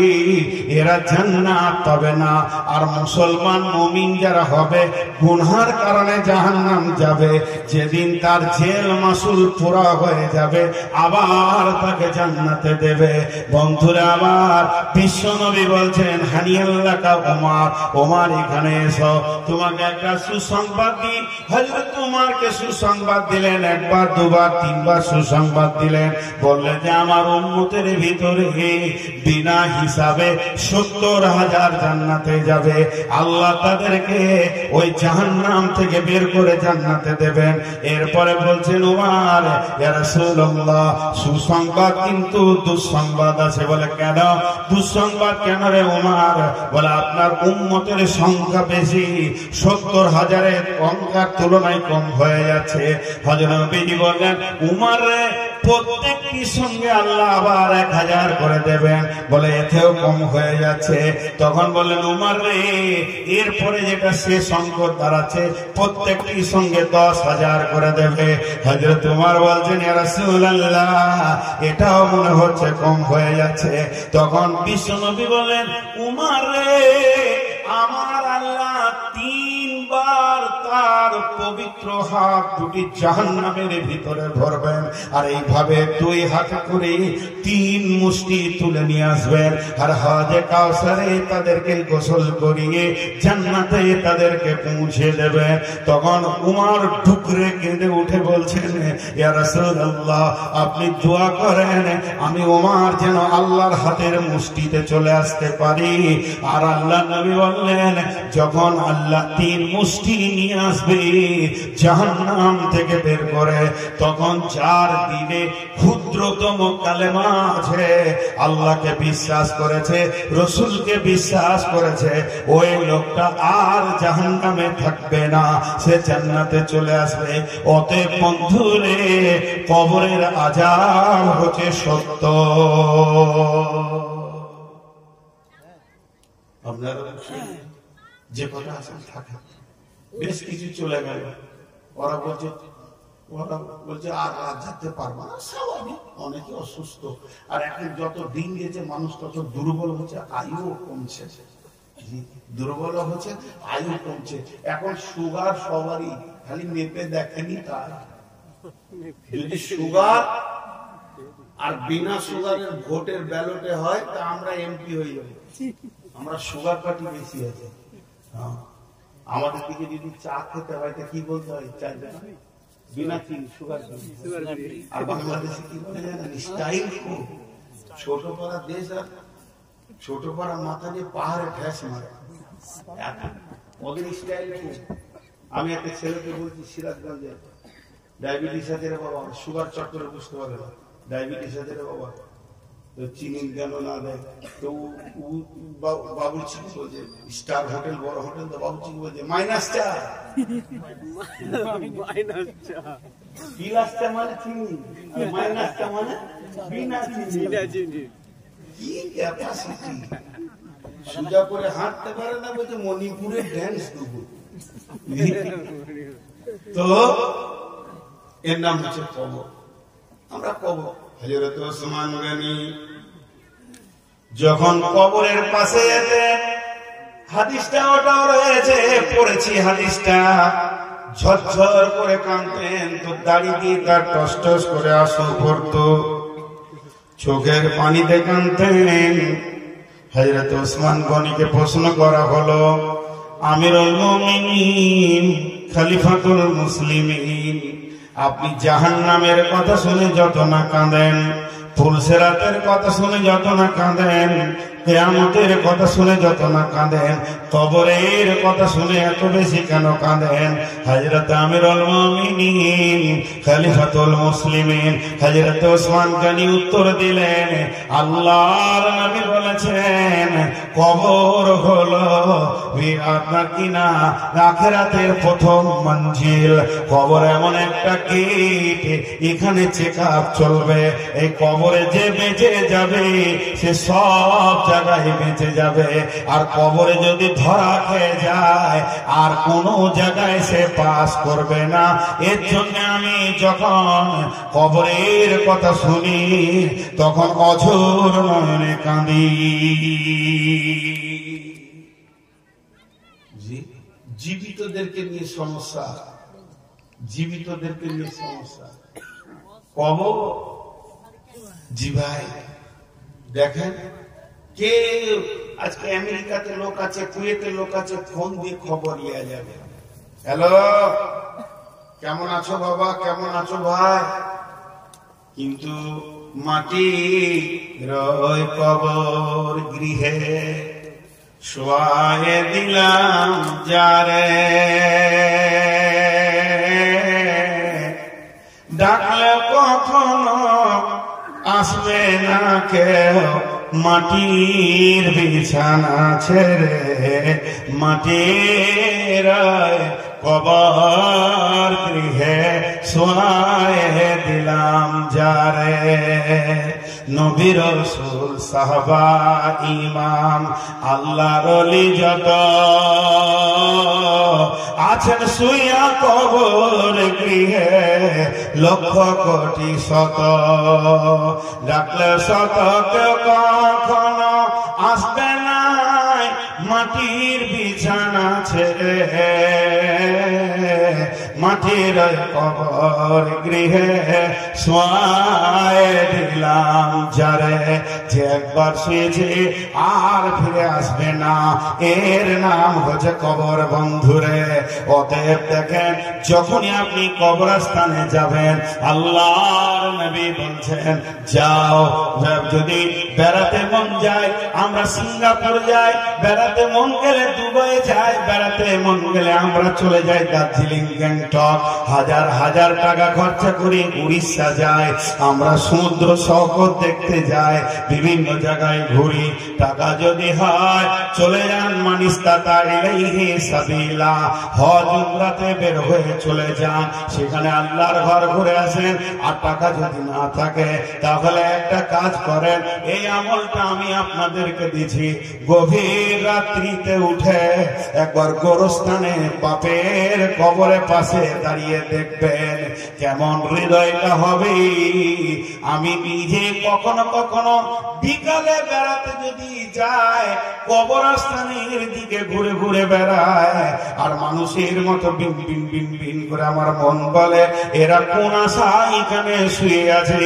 এরা জান্নাত পাবে না। আর মুসলমান মুমিন যারা হবে গুনাহের কারণে জাহান্নাম যাবে, যেদিন তার জেল মাসুল পুরা হয়ে যাবে আবার তাকে জান্নাতে দেবে। বন্ধুরা আমার, বিশ্বনবী বলছেন হানিয়াল্লাকা ওমর, ওমর এখানে এসো, তোমাকে একটা সুসংবাদ দিই। হযরত ওমরকে সুসংবাদ দিলেন, একবার দুবার তিনবার সুসংবাদ দিলেন, বললেন যে আমার উম্মতের ভিতরে বিনা হিসাবে 70,000 জান্নাতে যাবে, আল্লাহ তাদেরকে ওই জাহান্নাম থেকে বের করে জান্নাতে দেবেন। এরপরে বলছেন ওমর, ইয়া রাসূলুল্লাহ, সুসংবাদ কিন্তু দুঃসংবাদ আছে। বলে কেন দুঃসংবাদ কেন রে ওমর? বলে আপনার উম্মতের সংখ্যা বেশি, 70,000-এর সংখ্যার তুলনায় কম হয়ে যাচ্ছে। হযরত নবীজি বললেন উমর রে, প্রত্যেকটি সঙ্গে আল্লাহ আবার 1000 করে দেবেন। বলে এতেও কম হয়ে যাচ্ছে। তখন বললেন উমর রে, এরপরে যেটা শেষ অঙ্ক দাঁড়াচ্ছে প্রত্যেকটি সঙ্গে 10,000 করে দেবে। হযরত উমর বলছেন ইয়া রাসূলুল্লাহ, এটাও মনে হচ্ছে কম হয়ে যাচ্ছে। তখন বিশ্বনবী বলেন উমর রে, আমার আল্লাহ 3 বার তার পবিত্র হাত দুটি জাহান্নামের ভিতরে ভরবেন, আর এইভাবে 2 হাত করে 3 মুষ্টি তুলে নিয়ে আসবেন, আর হাজে কাউসারে তাদেরকে গোসল করিয়ে জান্নাতে তাদেরকে পৌঁছে দেবেন। তখন উমর ঠুকরে কেঁদে উঠে বলছেন ইয়া রাসূলুল্লাহ, আপনি দোয়া করেন আমি উমর যেন আল্লাহর হাতের মুষ্টিতে চলে আসতে পারি। আর আল্লাহ নবী বললেন, যখন আল্লাহ 3 মুষ্টি নিয়ে আসবে জাহান্নাম থেকে বের করে, তখন 4 দিনে ক্ষুদ্রতম কালেমা আছে, আল্লাহকে বিশ্বাস করেছে, রসুলকে বিশ্বাস করেছে, ওই লোকটা আর জাহান্নামে থাকবে না, সে জান্নাতে চলে আসবে। অতএব বন্ধুরে, কবরের আযাব হচ্ছে সত্য। আপনারা যে কথা আসলে থাকে, বেশ কিছু চলে গেল, ওরা বলছে আর রাত যেতে পারবো না, স্বাভাবিক, অনেকে অসুস্থ। আর এখন যত দিন গেছে মানুষ তত দুর্বল হচ্ছে, আয়ুও কমছে, দুর্বল হচ্ছে, আয়ু কমছে। এখন সুগার সবারই, খালি মেপে দেখেনি তার। যদি সুগার আর বিনা সুগারের ভোটের ব্যালটে হয় তা আমরা এমপি হয়ে যাবো। আমরা সুগার পার্টি বেশি আছে। আমাদের দিকে যদি চা খেতে হয় তা কি বলতে হয়? চা বিনা চিনি, সুগার। আর বাংলাদেশে কি বলে জানেন? স্টাইল খুব ছোট পাড়া দেশ, আর ছোট পাড়া মাথা দিয়ে পাহাড়ে ঠেস মারে, ওদের স্টাইল খুব। আমি একটা ছেলেকে বলছি সিরাজগঞ্জে, ডায়াবেটিস আছে রে বাবা, সুগার চক্করে বুঝতে পারে না, ডায়াবেটিস আছে রে বাবা, তো চিনি কেন না দেয়? তো বাবুর্চি বলছে, স্টার হোটেল, বড় হোটেল, তো বাবুর্চি বলছে মাইনাস চা। প্লাস চা মানে চিনি, মাইনাস চা মানে বিনা চিনি। কি ক্যাপাসিটি! সোজা করে হাঁটতে পারে না, বলছে মণিপুরের ড্যান্স দেবো। তো এর নাম হচ্ছে কবর। আমরা কবর, হযরত ওসমান গনি যখন কবরের পাশে যেতে, হাদিসটা ওটাও রয়েছে, পড়েছি হাদিসটা, ঝরঝর করে কাঁদতেন, তো দাড়ি দিয়ে তার টস টস করে আসু পড়তো, চোখের পানিতে কাঁদতেন। হযরত ওসমান গনিকে প্রশ্ন করা হলো, আমিরুল মুমিনিন, খলিফাতুল মুসলিমিন, আপনি জাহান্নামের কথা শুনে যত না কাঁদেন, পুলসিরাতের কথা শুনে যত না কাঁদেন, কিয়ামতের কথা শুনে যত না কাঁদেন, কবরের কথা শুনে এত বেশি কেন কাঁদেন? হযরত আমিরুল মুমিনিন খলিফাতুল মুসলিমিন হযরত ওসমান গনি উত্তর দিলেন, আল্লাহর নবী বলেছেন কবর হলো আপনার কিনা আখিরাতের প্রথম মঞ্জিল। কবর এমন একটা গেট, এখানে চেকআপ চলবে। এই কবরে যে বেঁচে যাবে সে সব জায়গায় বেঁচে যাবে, আর কবরে যদি ধরা খেয়ে যায় আর কোনো জায়গায় সে পাস করবে না। এর জন্য আমি যখন কবরের কথা শুনি তখন অঝোর নয়নে কাঁদি। জীবিতদেরকে নিয়ে সমস্যা, জীবিতদেরকে নিয়ে সমস্যা। কবর জি ভাই দেখেন, কে আজকে আমেরিকাতে লোক আছে, কুয়েতে লোক আছে, ফোন দিয়ে খবর নিয়ে যাবে। হ্যালো, কেমন আছো বাবা, কেমন আছো ভাই? কিন্তু মাটি রয় কবর গৃহে শোয়ায়ে দিলাম যারে, ডাকলে কখনো আসবে না কেউ, মাটির বিছানা ছেড়ে মাটির কবর গৃহে শোয়ায়ে দিলাম যারে। নবী রাসূল সাহাবা ইমাম আল্লাহর ওলি যত আছেন শুইয়া কবর গৃহে লক্ষ কোটি শত, ডাকলে শত কেউ কখনো আসবে না মাটির বিছানা ছেড়ে, মাটির কবর গৃহে শোয়ায়ে দিলাম যারে। যে একবার শুয়েছে আর ফিরে আসবে না, এর নাম হচ্ছে কবর বন্ধুরে। অতএব দেখেন, যখনই আপনি কবরস্থানে যাবেন আল্লাহর নবী বলছেন যাও, যদি বেড়াতে মন যায় আমরা সিঙ্গাপুর যাই, বেড়াতে মন গেলে দুবাই যাই, বেড়াতে মন গেলে আমরা চলে যাই দার্জিলিং, গ্যাংটক, হাজার হাজার টাকা খরচা করি উড়িষ্যা যাই, আমরা সমুদ্র সৈকত দেখতে যাই, বিভিন্ন জায়গায় ঘুরি। টাকা যদি হয় চলে যান মানিস্তাতা ইলাইহি সাবিলা, হজ উমরাতে বের হয়ে চলে যান, সেখানে আল্লাহর ঘর ঘুরে আসেন। আর টাকা যদি না থাকে তাহলে একটা কাজ করেন, এই আমলটা আমি আপনাদেরকে দিচ্ছি, গভীর রাত্রিতে উঠে একবার গোরস্থানে বাপের কবরের পাশে দাঁড়িয়ে দেখবেন কেমন হৃদয়টা হবে। আমি নিজে কখনো কখনো বিকালে বেড়াতে যদি যায় কবরস্থানের দিকে ঘুরে ঘুরে বেড়ায়, আর মানুষের মতো বিন বিন বিন বিন করে আমার মন বলে এরা কোন আশায় এখানে শুয়ে আছে,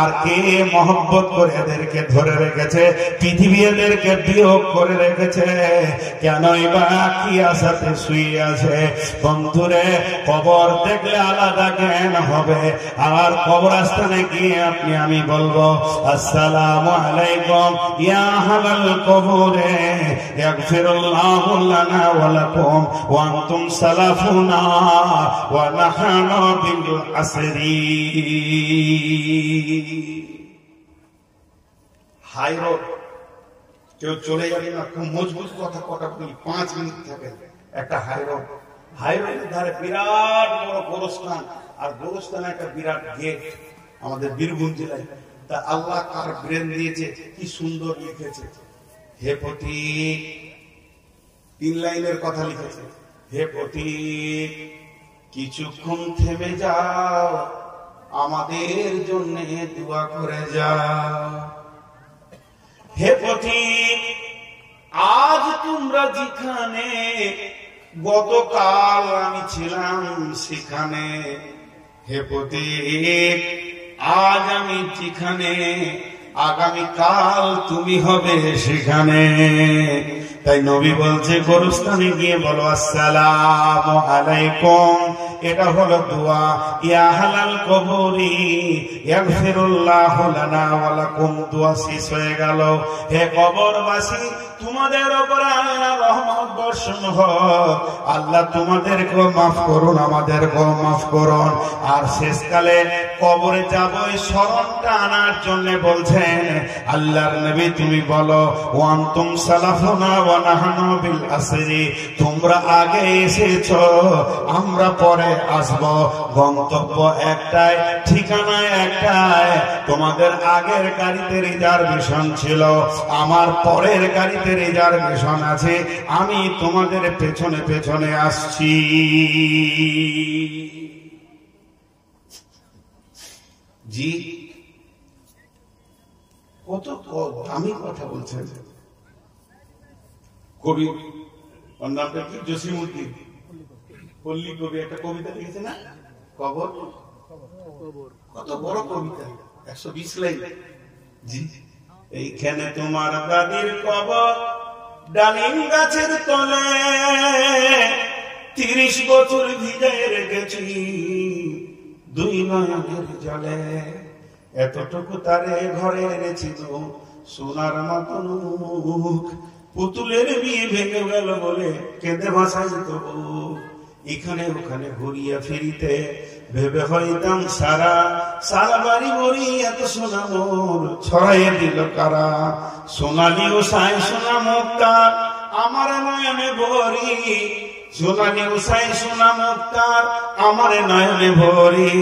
আর কে মহব্বত করে এদেরকে ধরে রেখেছে, পৃথিবী এদেরকে বিয়োগ করে রেখেছে, কেনই বা কি আশাতে শুয়ে আছে। বন্ধুরে, কবর দেখলে আলাদা জ্ঞান হবে। আর কবরস্থানে গিয়ে আপনি আমি বলবো আসসালামু আলাইকুম ইয়া আহলাল কবরে ইয়াগফিরুল্লাহু লানা ওয়া লাকুম ওয়া আনতুম সালাফুনা ওয়া নাহনু বিল আসরি। হাই রোড কেউ চলে যাবে না, খুব মজবুত কথা কটা বলি, 5 মিনিট থাকেন। একটা হাই রোড, হাই রোডের ধারে বিরাট বড় গোরস্থান, আর গোরস্থানে একটা বিরাট গেট আমাদের বীরভূম জেলায়। তা আল্লাহ কার ব্রেন দিয়েছে, কি সুন্দর লিখেছে, হে পথিক, 3 লাইনের কথা লিখেছে, হে পথিক কিছুক্ষণ থেমে যাও, আমাদের জন্য দোয়া করে যাও। হে পথিক আজ তোমরা যেখানে, গতকাল আমি ছিলাম সেখানে। হে পথিক আজ আমি যেখানে, আগামীকাল তুমি হবে সেখানে। তাই নবী বলছে গোরস্থানে গিয়ে বলো আসসালামু আলাইকুম এটা হলো দোয়া, ইয়া আহলাল কবরি ইয়াগফিরুল্লাহু লানা ওয়া লাকুম। দোয়া শেষ হয়ে গেল। হে কবরবাসী, তোমাদের উপর আল্লাহ রহমত বর্ষণ হোক, আল্লাহ তোমাদেরকেও মাফ করুন, আমাদেরকেও মাফ করুন। আর শেষকালে কবরে যাব এই স্মরণটা আনার জন্য বলছেন আল্লাহর নবী, তুমি বলো ওয়ান্তুম সালাফুনা ওয়া নাহনু বিল আসরি, তোমরা আগে এসেছো, আমরা পরে আসব। গন্তব্য একটাই, ঠিকানা একটাই। তোমাদের আগের গাড়িতে রিজার্ভেশন ছিল, আমার পরের গাড়িতে রিজার্ভেশন আছে, আমি তোমাদের পেছনে পেছনে আসছি। জি, কত দামি কথা বলছেন কবি। ওর নামটা কি? জসিমউদ্দিন পল্লী কবি একটা কবিতা লিখেছে না, কবর। কত বড় কবিতা, 120 লাইন। জি, এইখানে তোমার দাদির কবর, ডালিম গাছের তলে 30 বছর ভিজায় রেখেছি দুই নয়নের জলে। এতটুকু তারে ঘরে এনেছিল, সোনার মতন মুখ, পুতুলের বিয়ে ভেঙে গেল বলে কেঁদে ভাসাই তবু। এখানে ওখানে ঘুরিয়া ফিরিতে ভেবে হইতাম সারা, সারা বাড়ি ভরি এত সোনা মোর ছড়াইয়ে দিল কারা। সোনালি ও সাই সোনা মুক্তার আমার নয়নে ভরি, সোনালি ও সাই সোনা মুক্তার আমার নয়নে ভরি।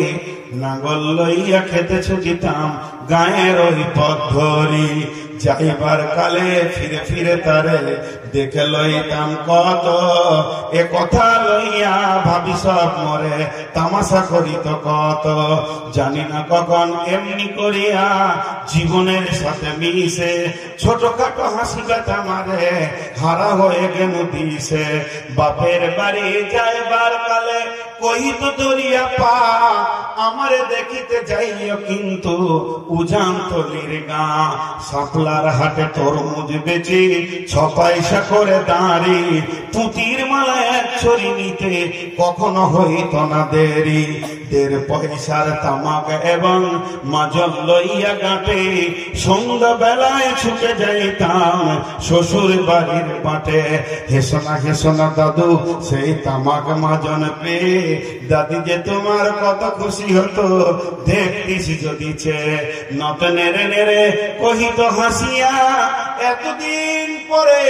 নাঙ্গল লইয়া খেতে ছুটিতাম গায়ের ওই পথ ধরি, যাইবার কালে ফিরে ফিরে তারে দেখে লইতাম কত। এ কথা লইয়া ভাবি সব মরে তামাশা করিত কত। জানি না কখন এমনি করিয়া জীবনের সাথে মিশে ছোটখাটো হাসি ব্যথা মারে হারা হয়ে গেল দিশে। বাপের বাড়ি যাইবার কালে কহিত দরিয়া পা, আমারে দেখিতে যাইও কিন্তু উজান তলির গা। শাপলার হাটে তরমুজ বেচে 6 পয়সা করে দাঁড়ি, পুঁতির মালা এক ছড়ি নিতে কখনো হইত না দেরি। 1.5 পয়সার তামাক এবং মাজল লইয়া গাঁটে সন্ধ্যা বেলায় ছুটে যাইতাম শ্বশুর বাড়ির বাটে। হেসনা হেসনা দাদু সেই তামাক মাজন পেয়ে, দাদি যে তোমার কত খুশি হতো দেখতিস যদি চে। নত নেড়ে নেড়ে কহিত হাসিয়া, এতদিন পরে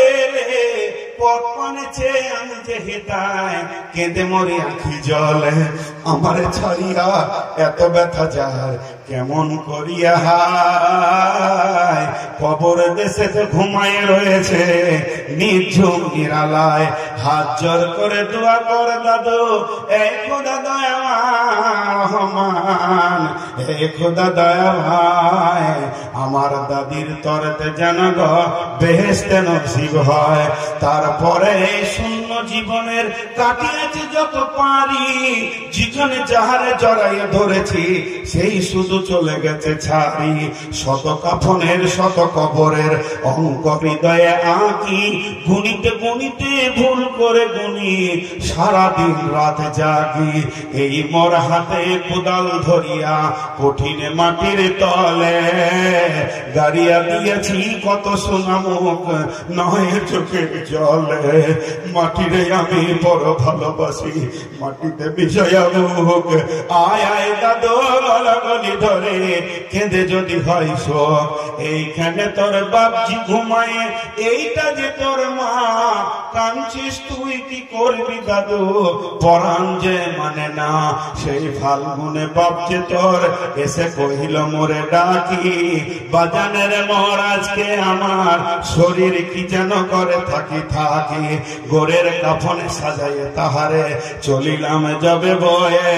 পরপানেছে আমি যে হেতায় কেঁদে মরে আঁখি জলে। আমার ছাড়িয়া এত ব্যথা যায় কেমন করিয়া হায়। কবর দেশে তো ঘুমায় রয়েছে নিঝুম নিরালায়, হাত জোর করে দোয়া কর দাদু, এ খোদা দয়াবান, এ খোদা দয়াবান, আমার দাদির তরতে যেন গো বেহেশতে নসিব হয়। তারপরে শূন্য জীবনের কাটিয়েছি যত পারি, যেখানে যাহারে জড়াইয়ে ধরেছি সেই শুধু চলে গেছে ছাড়ি। শত কাফনের শত কবরের অঙ্ক হৃদয়ে আঁকি, গুনিতে গুনিতে ভুল করে গুনি সারাদিন রাত জাগি। এই মোর হাতে কোদাল ধরিয়া কঠিন মাটির তলে গাড়িয়া দিয়েছি কত সোনা মুখ নয় চোখের জলে। মাটিরে আমি বড় ভালোবাসি, মাটিতে বিষয়া মুখ। আয় আয় দাদু গলাগলি ধরে কেঁদে যদি হয় শোক। এইখানে তোর বাপজি ঘুমায়, এইটা যে তোর মা, কাঁদছিস তুই কি করবি দাদু, পরাণ যে মানে না। সেই ফাল্গুনে বাপ যে তোর এসে কহিল মোরে ডাকি, বাজানের মোর আজকে আমার শরীর কি যেন করে থাকি থাকি। গোরের কাফনে সাজাইয়ে তাহারে চলিলাম যাবে বয়ে,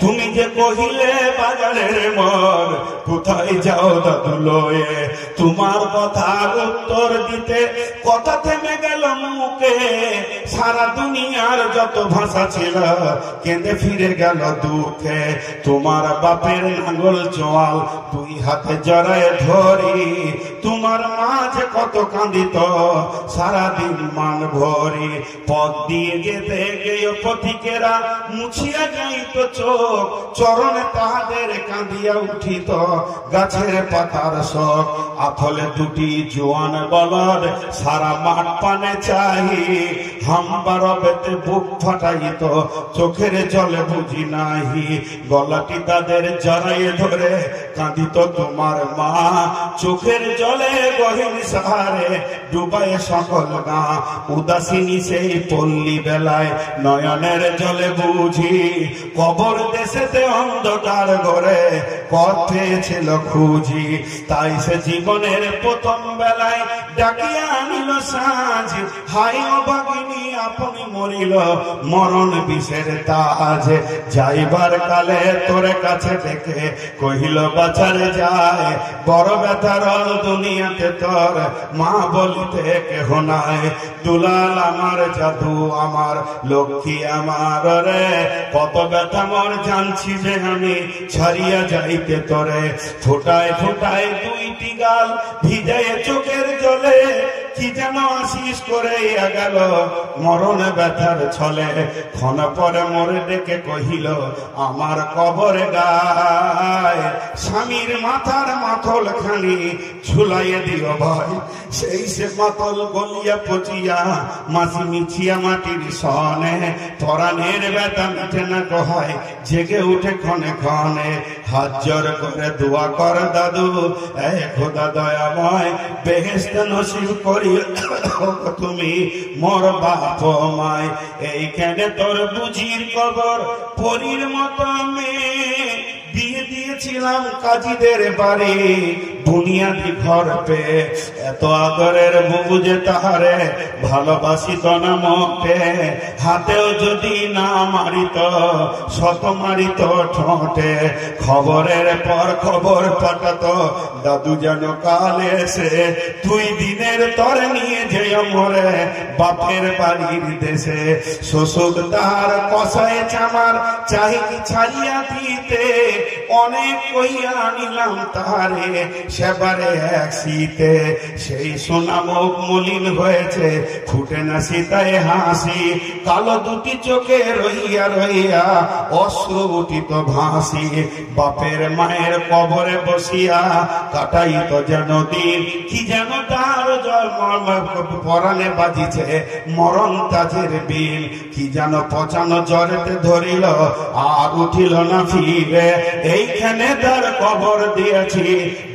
তুমি যে কহিলে বাজারের মোর কোথায় যাও দাদু লয়ে। তোমার কথার উত্তর দিতে কথা থেমে গেল মুখে, সারা দুনিয়ার যত ভাষা ছিল কেঁদে ফিরে গেল দুঃখে। তোমার বাপের নাঙ্গল চোয়াল 2 হাতে জড়ায় ধরি তোমার মাঝে কত কান্দিত সারাদিন মান ভরি পথ দিয়ে যেতে গেয় পথিকেরা মুছিয়া যাইত চোখ চরণে তাহাদের কাঁদিয়া উঠিত গাছের পাতার শখ আফলে দুটি জোয়ান বলদ সারা মাঠ পানে চাহি হাম্বার বেতে বুক ফাটাইত চোখের জলে বুঝি নাহি গলাটি তাদের জড়াইয়ে ধরে কাঁদিত তোমার মা চোখের জলে গহীন সাহারে ডুবায় সকল গা উদাসিনী সেই পল্লী বেলায় নয়নের জলে বুঝি কবর দেশেতে অন্ধকার ঘরে পথে ছিল খুঁজি তাই সে জীবনের প্রথম বেলায় ডাকিয়া আনিল সাজ হাই অভাগিনী আপনি মরিল মরণ বিষের তাজ যাইবার কালে তোরে কাছে ডেকে কহিল বাছারে যায় বড় ব্যথার দুনিয়াতে তোর মা বলিতে কেহ নাই দুলাল আমার জাদু আমার লক্ষ্মী আমার রে কত ব্যথা মোর জানছি যে আমি ছাড়িয়া যাইতে তোরে ফোটায় ফোটায় দুইটি গাল ভিজায় চোখের জলে কি যেন আশিস করে গেল মরণ ব্যথার ছলে ক্ষণ পরে মরে ডেকে কহিল আমার কবরে গায় স্বামীর মাথার মাথল খানি ঝুলাইয়ে দিও ভাই সেই সে মাতল গলিয়া পচিয়া মাছি মিছিয়া মাটির সনে পরাণের ব্যথা মিঠে না কহায় জেগে উঠে ক্ষণে ক্ষণে হাত জোর করে দোয়া কর দাদু এ খোদা দয়াময় বেহেশত নসিব করি তুমি মোর বাপ মায় এইখানে তোর বুঝির কবর পরীর মতো মেয়ে বিয়ে দিয়েছিলাম কাজীদের বাড়ি বুনিয়াদি ঘর পে এত আদরের বুঝে তাহারে ভালোবাসিত না মোটে হাতেও যদি না মারিত শত মারিত ঠোঁটে খবরের পর খবর পাঠাত দাদু যেন কালে এসে 2 দিনের তরে নিয়ে যেয় মরে বাপের বাড়ির দেশে শ্বশুর তাহার কষায় চামার চাহি ছাড়িয়া দিতে অনেক কইয়া আনিলাম তাহারে সেবারে এক শীতে সেই সোনা মুখ মলিন হয়েছে ফুটে না সীতায় হাসি কালো দুটি চোখে রইয়া রইয়া অশ্রু উঠিত ভাসি বাপের মায়ের কবরে বসিয়া কাটাইত যেন দিন কি যেন তার পরাণে বাজিছে মরণ তাজের বিল কি যেন পচানো জ্বরেতে ধরিল আর উঠিল না ফিরে এইখানে তার কবর দিয়েছি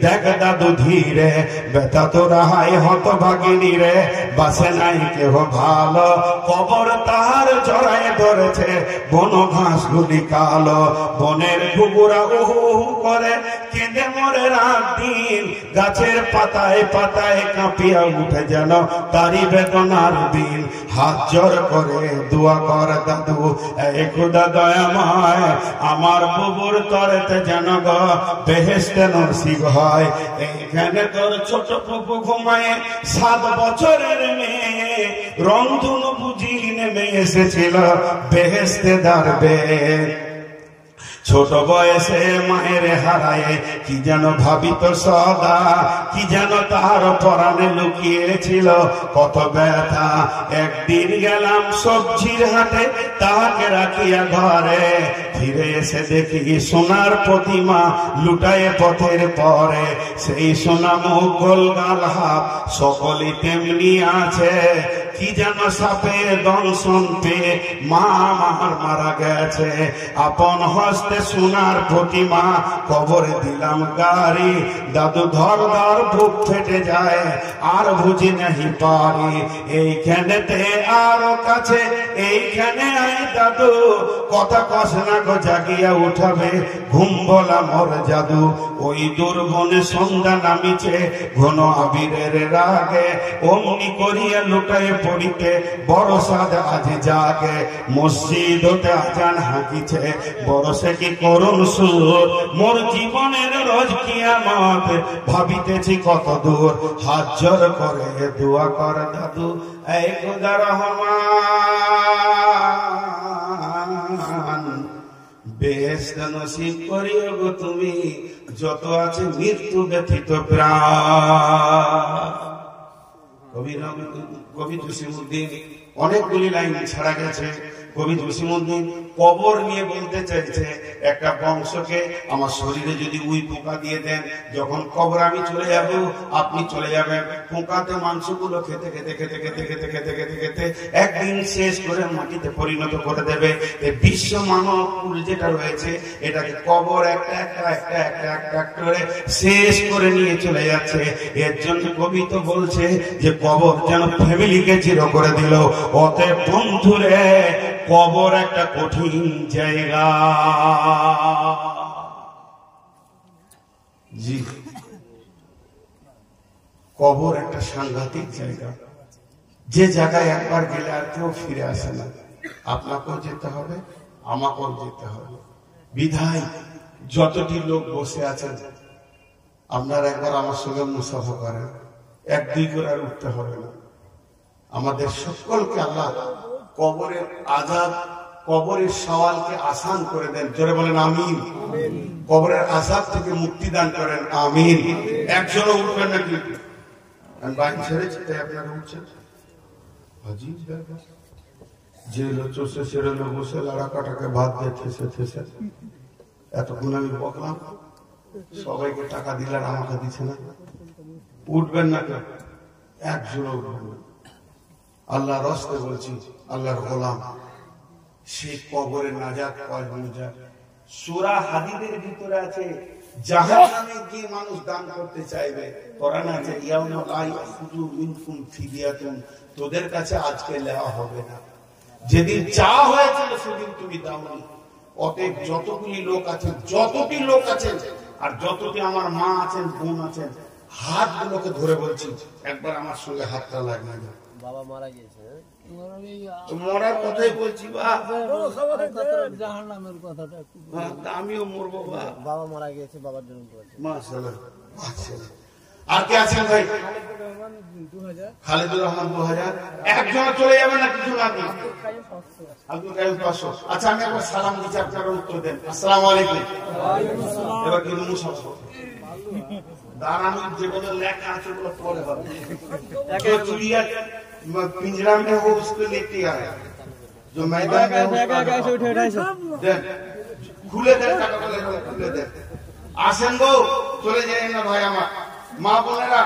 দেখ দাদু ধীরে ব্যথা তো রাহাই হত ভাগিনী রে বাসে নাই কেহ ভালো কবর তাহার জড়ায় ধরেছে বন ঘাস গুলি কালো বনের ঘুঘুরা উহু করে কেঁদে মরে রাত দিন গাছের পাতায় পাতায় কাঁপিয়া উঠে যেন তারি বেদনার দিন হাত জোর করে দোয়া কর দাদু এ খোদা দয়াময় আমার বুবুর তরেতে যেন গো বেহেশতে নসিব হয় এইখানে তোর ছোট পুপু ঘুমায় 7 বছরের মেয়ে রংধনু বুঝি নেমে এসেছিল বেহেশতে দাঁড়বে ছোট বয়সে মায়ের হারায় কি যেন ভাবিত সদা কি যেন তার পরাণে লুকিয়েছিল কত ব্যথা একদিন গেলাম সবজির হাটে তাহাকে রাখিয়া ঘরে ফিরে এসে দেখি সোনার প্রতিমা লুটায়ে পথের পরে সেই সোনা মুখ গোল গাল হাত সকলই তেমনি আছে কি যেন সাপে দংশন পেয়ে মা আমার মারা গেছে আপন হস্তে সোনার প্রতিমা কবরে দিলাম গাড়ি দাদু ধর ধর বুক ফেটে যায় আর বুঝি নাহি পারি এইখানেতে আরো কাছে এইখানে আই দাদু কথা কষ না গো জাগিয়া উঠাবে ঘুম বলা মোর জাদু ওই দুর্বনে সন্ধ্যা নামিছে ঘন আবিরের রাগে অমনি করিয়া লুটায় পড়িতে বড় সাদ আজ জাগে মসজিদ হতে আজান হাঁকিছে বড় সে কি করুণ সুর মোর জীবনের রোজ কিয়ামত ভাবিতেছি কত দূর হাত জোর করে দোয়া কর দাদু এই খোদা রহমান বেহেশত নসিব করিও গো তুমি যত আছে মৃত্যু ব্যথিত প্রাণ। কবি জসিমউদ্দিন অনেকগুলি লাইন ছাড়া গেছে। কবি জসিমউদ্দিন কবর নিয়ে বলতে চাইছে, একটা বংশকে আমার শরীরে যদি উই পোকা দিয়ে দেন, যখন কবর আমি চলে যাব আপনি চলে যাবেন, পোকাতে মাংসগুলো খেতে খেতে খেতে খেতে খেতে খেতে খেতে খেতে একদিন শেষ করে মাটিতে পরিণত করে দেবে। বিশ্ব মানব কুল যেটা রয়েছে এটাকে কবর একটা একটা একটা একটা একটা করে শেষ করে নিয়ে চলে যাচ্ছে। এর জন্য কবি তো বলছে যে কবর যেন ফ্যামিলিকে জিরো করে দিল। অতএব বন্ধুরে, কবর একটা কঠিন জায়গা। জি, কবর একটা সাংঘাতিক জায়গা, যে জায়গায় একবার গেলে আর কেউ ফিরে আসে না। আপনাকেও যেতে হবে, আমাকেও যেতে হবে। বিধায় যতটি লোক বসে আছেন, আপনারা একবার আমার সঙ্গে মুসাফা করেন, 1-2 করে আর উঠতে হবে না। আমাদের সকলকে আল্লাহ কবরের আযাব, কবরের সওয়ালকে আসান করে দেন। জোরে বলেন আমিন। কবরের আযাব থেকে মুক্তি দান করেন, আমিন। একজনও উঠবেন না কিন্তু, বাইক ছেড়েছি তাই আপনারা উঠছেন। अजीब ব্যাপার, যে লোচে ছেড়ে লোক বসে লাড়া কাটাকে ভাত দিয়ে ঠেসে ঠেসে এতক্ষণ আমি বকলাম, সবাইকে টাকা দিলেন, আমাকে দিচ্ছে না। উঠবেন না কেন? একজনও উঠবেন না। আল্লাহ রাস্তে বলছি, আল্লাহর গোলাম, সেই কবরের নাজাত পাওয়া যায়। সূরা হাদীদের ভিতরে আছে, জাহান্নামে গিয়ে মানুষ দান করতে চাইবে, কোরআন আছে ইয়াউমা লা ইয়াখুযু মিনকুম ফিদিয়াতুন, তোদের কাছে আজকে নেওয়া হবে না। যেদিন চা হয়েছিল সেদিন তুমি দাওনি। অতএব যতগুলি লোক আছেন, যতটি লোক আছেন, আর যতটি আমার মা আছেন, বোন আছেন, হাতগুলোকে ধরে বলছি, একবার আমার সঙ্গে হাতটা লাগিয়ে দাও। বাবা মারা গেছে, মরার কথাই বলছি, জাহান্নামের কথাটা আমিও মরবো। বাবা মারা গেছে, বাবার জন্য মাশাআল্লাহ। আর কে আছেন ভাই? খালেদুর রহমান 2000। একজন চলে যাবে না, কিছু লাগবে। আব্দুল কাইয়ুম 500। আচ্ছা, আমি একবার সালাম দিচ্ছি, আপনারা উত্তর দেন। আসসালামু আলাইকুম। এবার কিন্তু মুসাফা দাঁড়ানোর যেগুলো লেখা আছে ওগুলো পরে হবে। চিড়িয়া पिंजरा में हो उसको लेके आया, जो मैदान में खुले देन, खुले देन। আসেন গো, চলে যায় না ভাই আমার। মা বোনেরা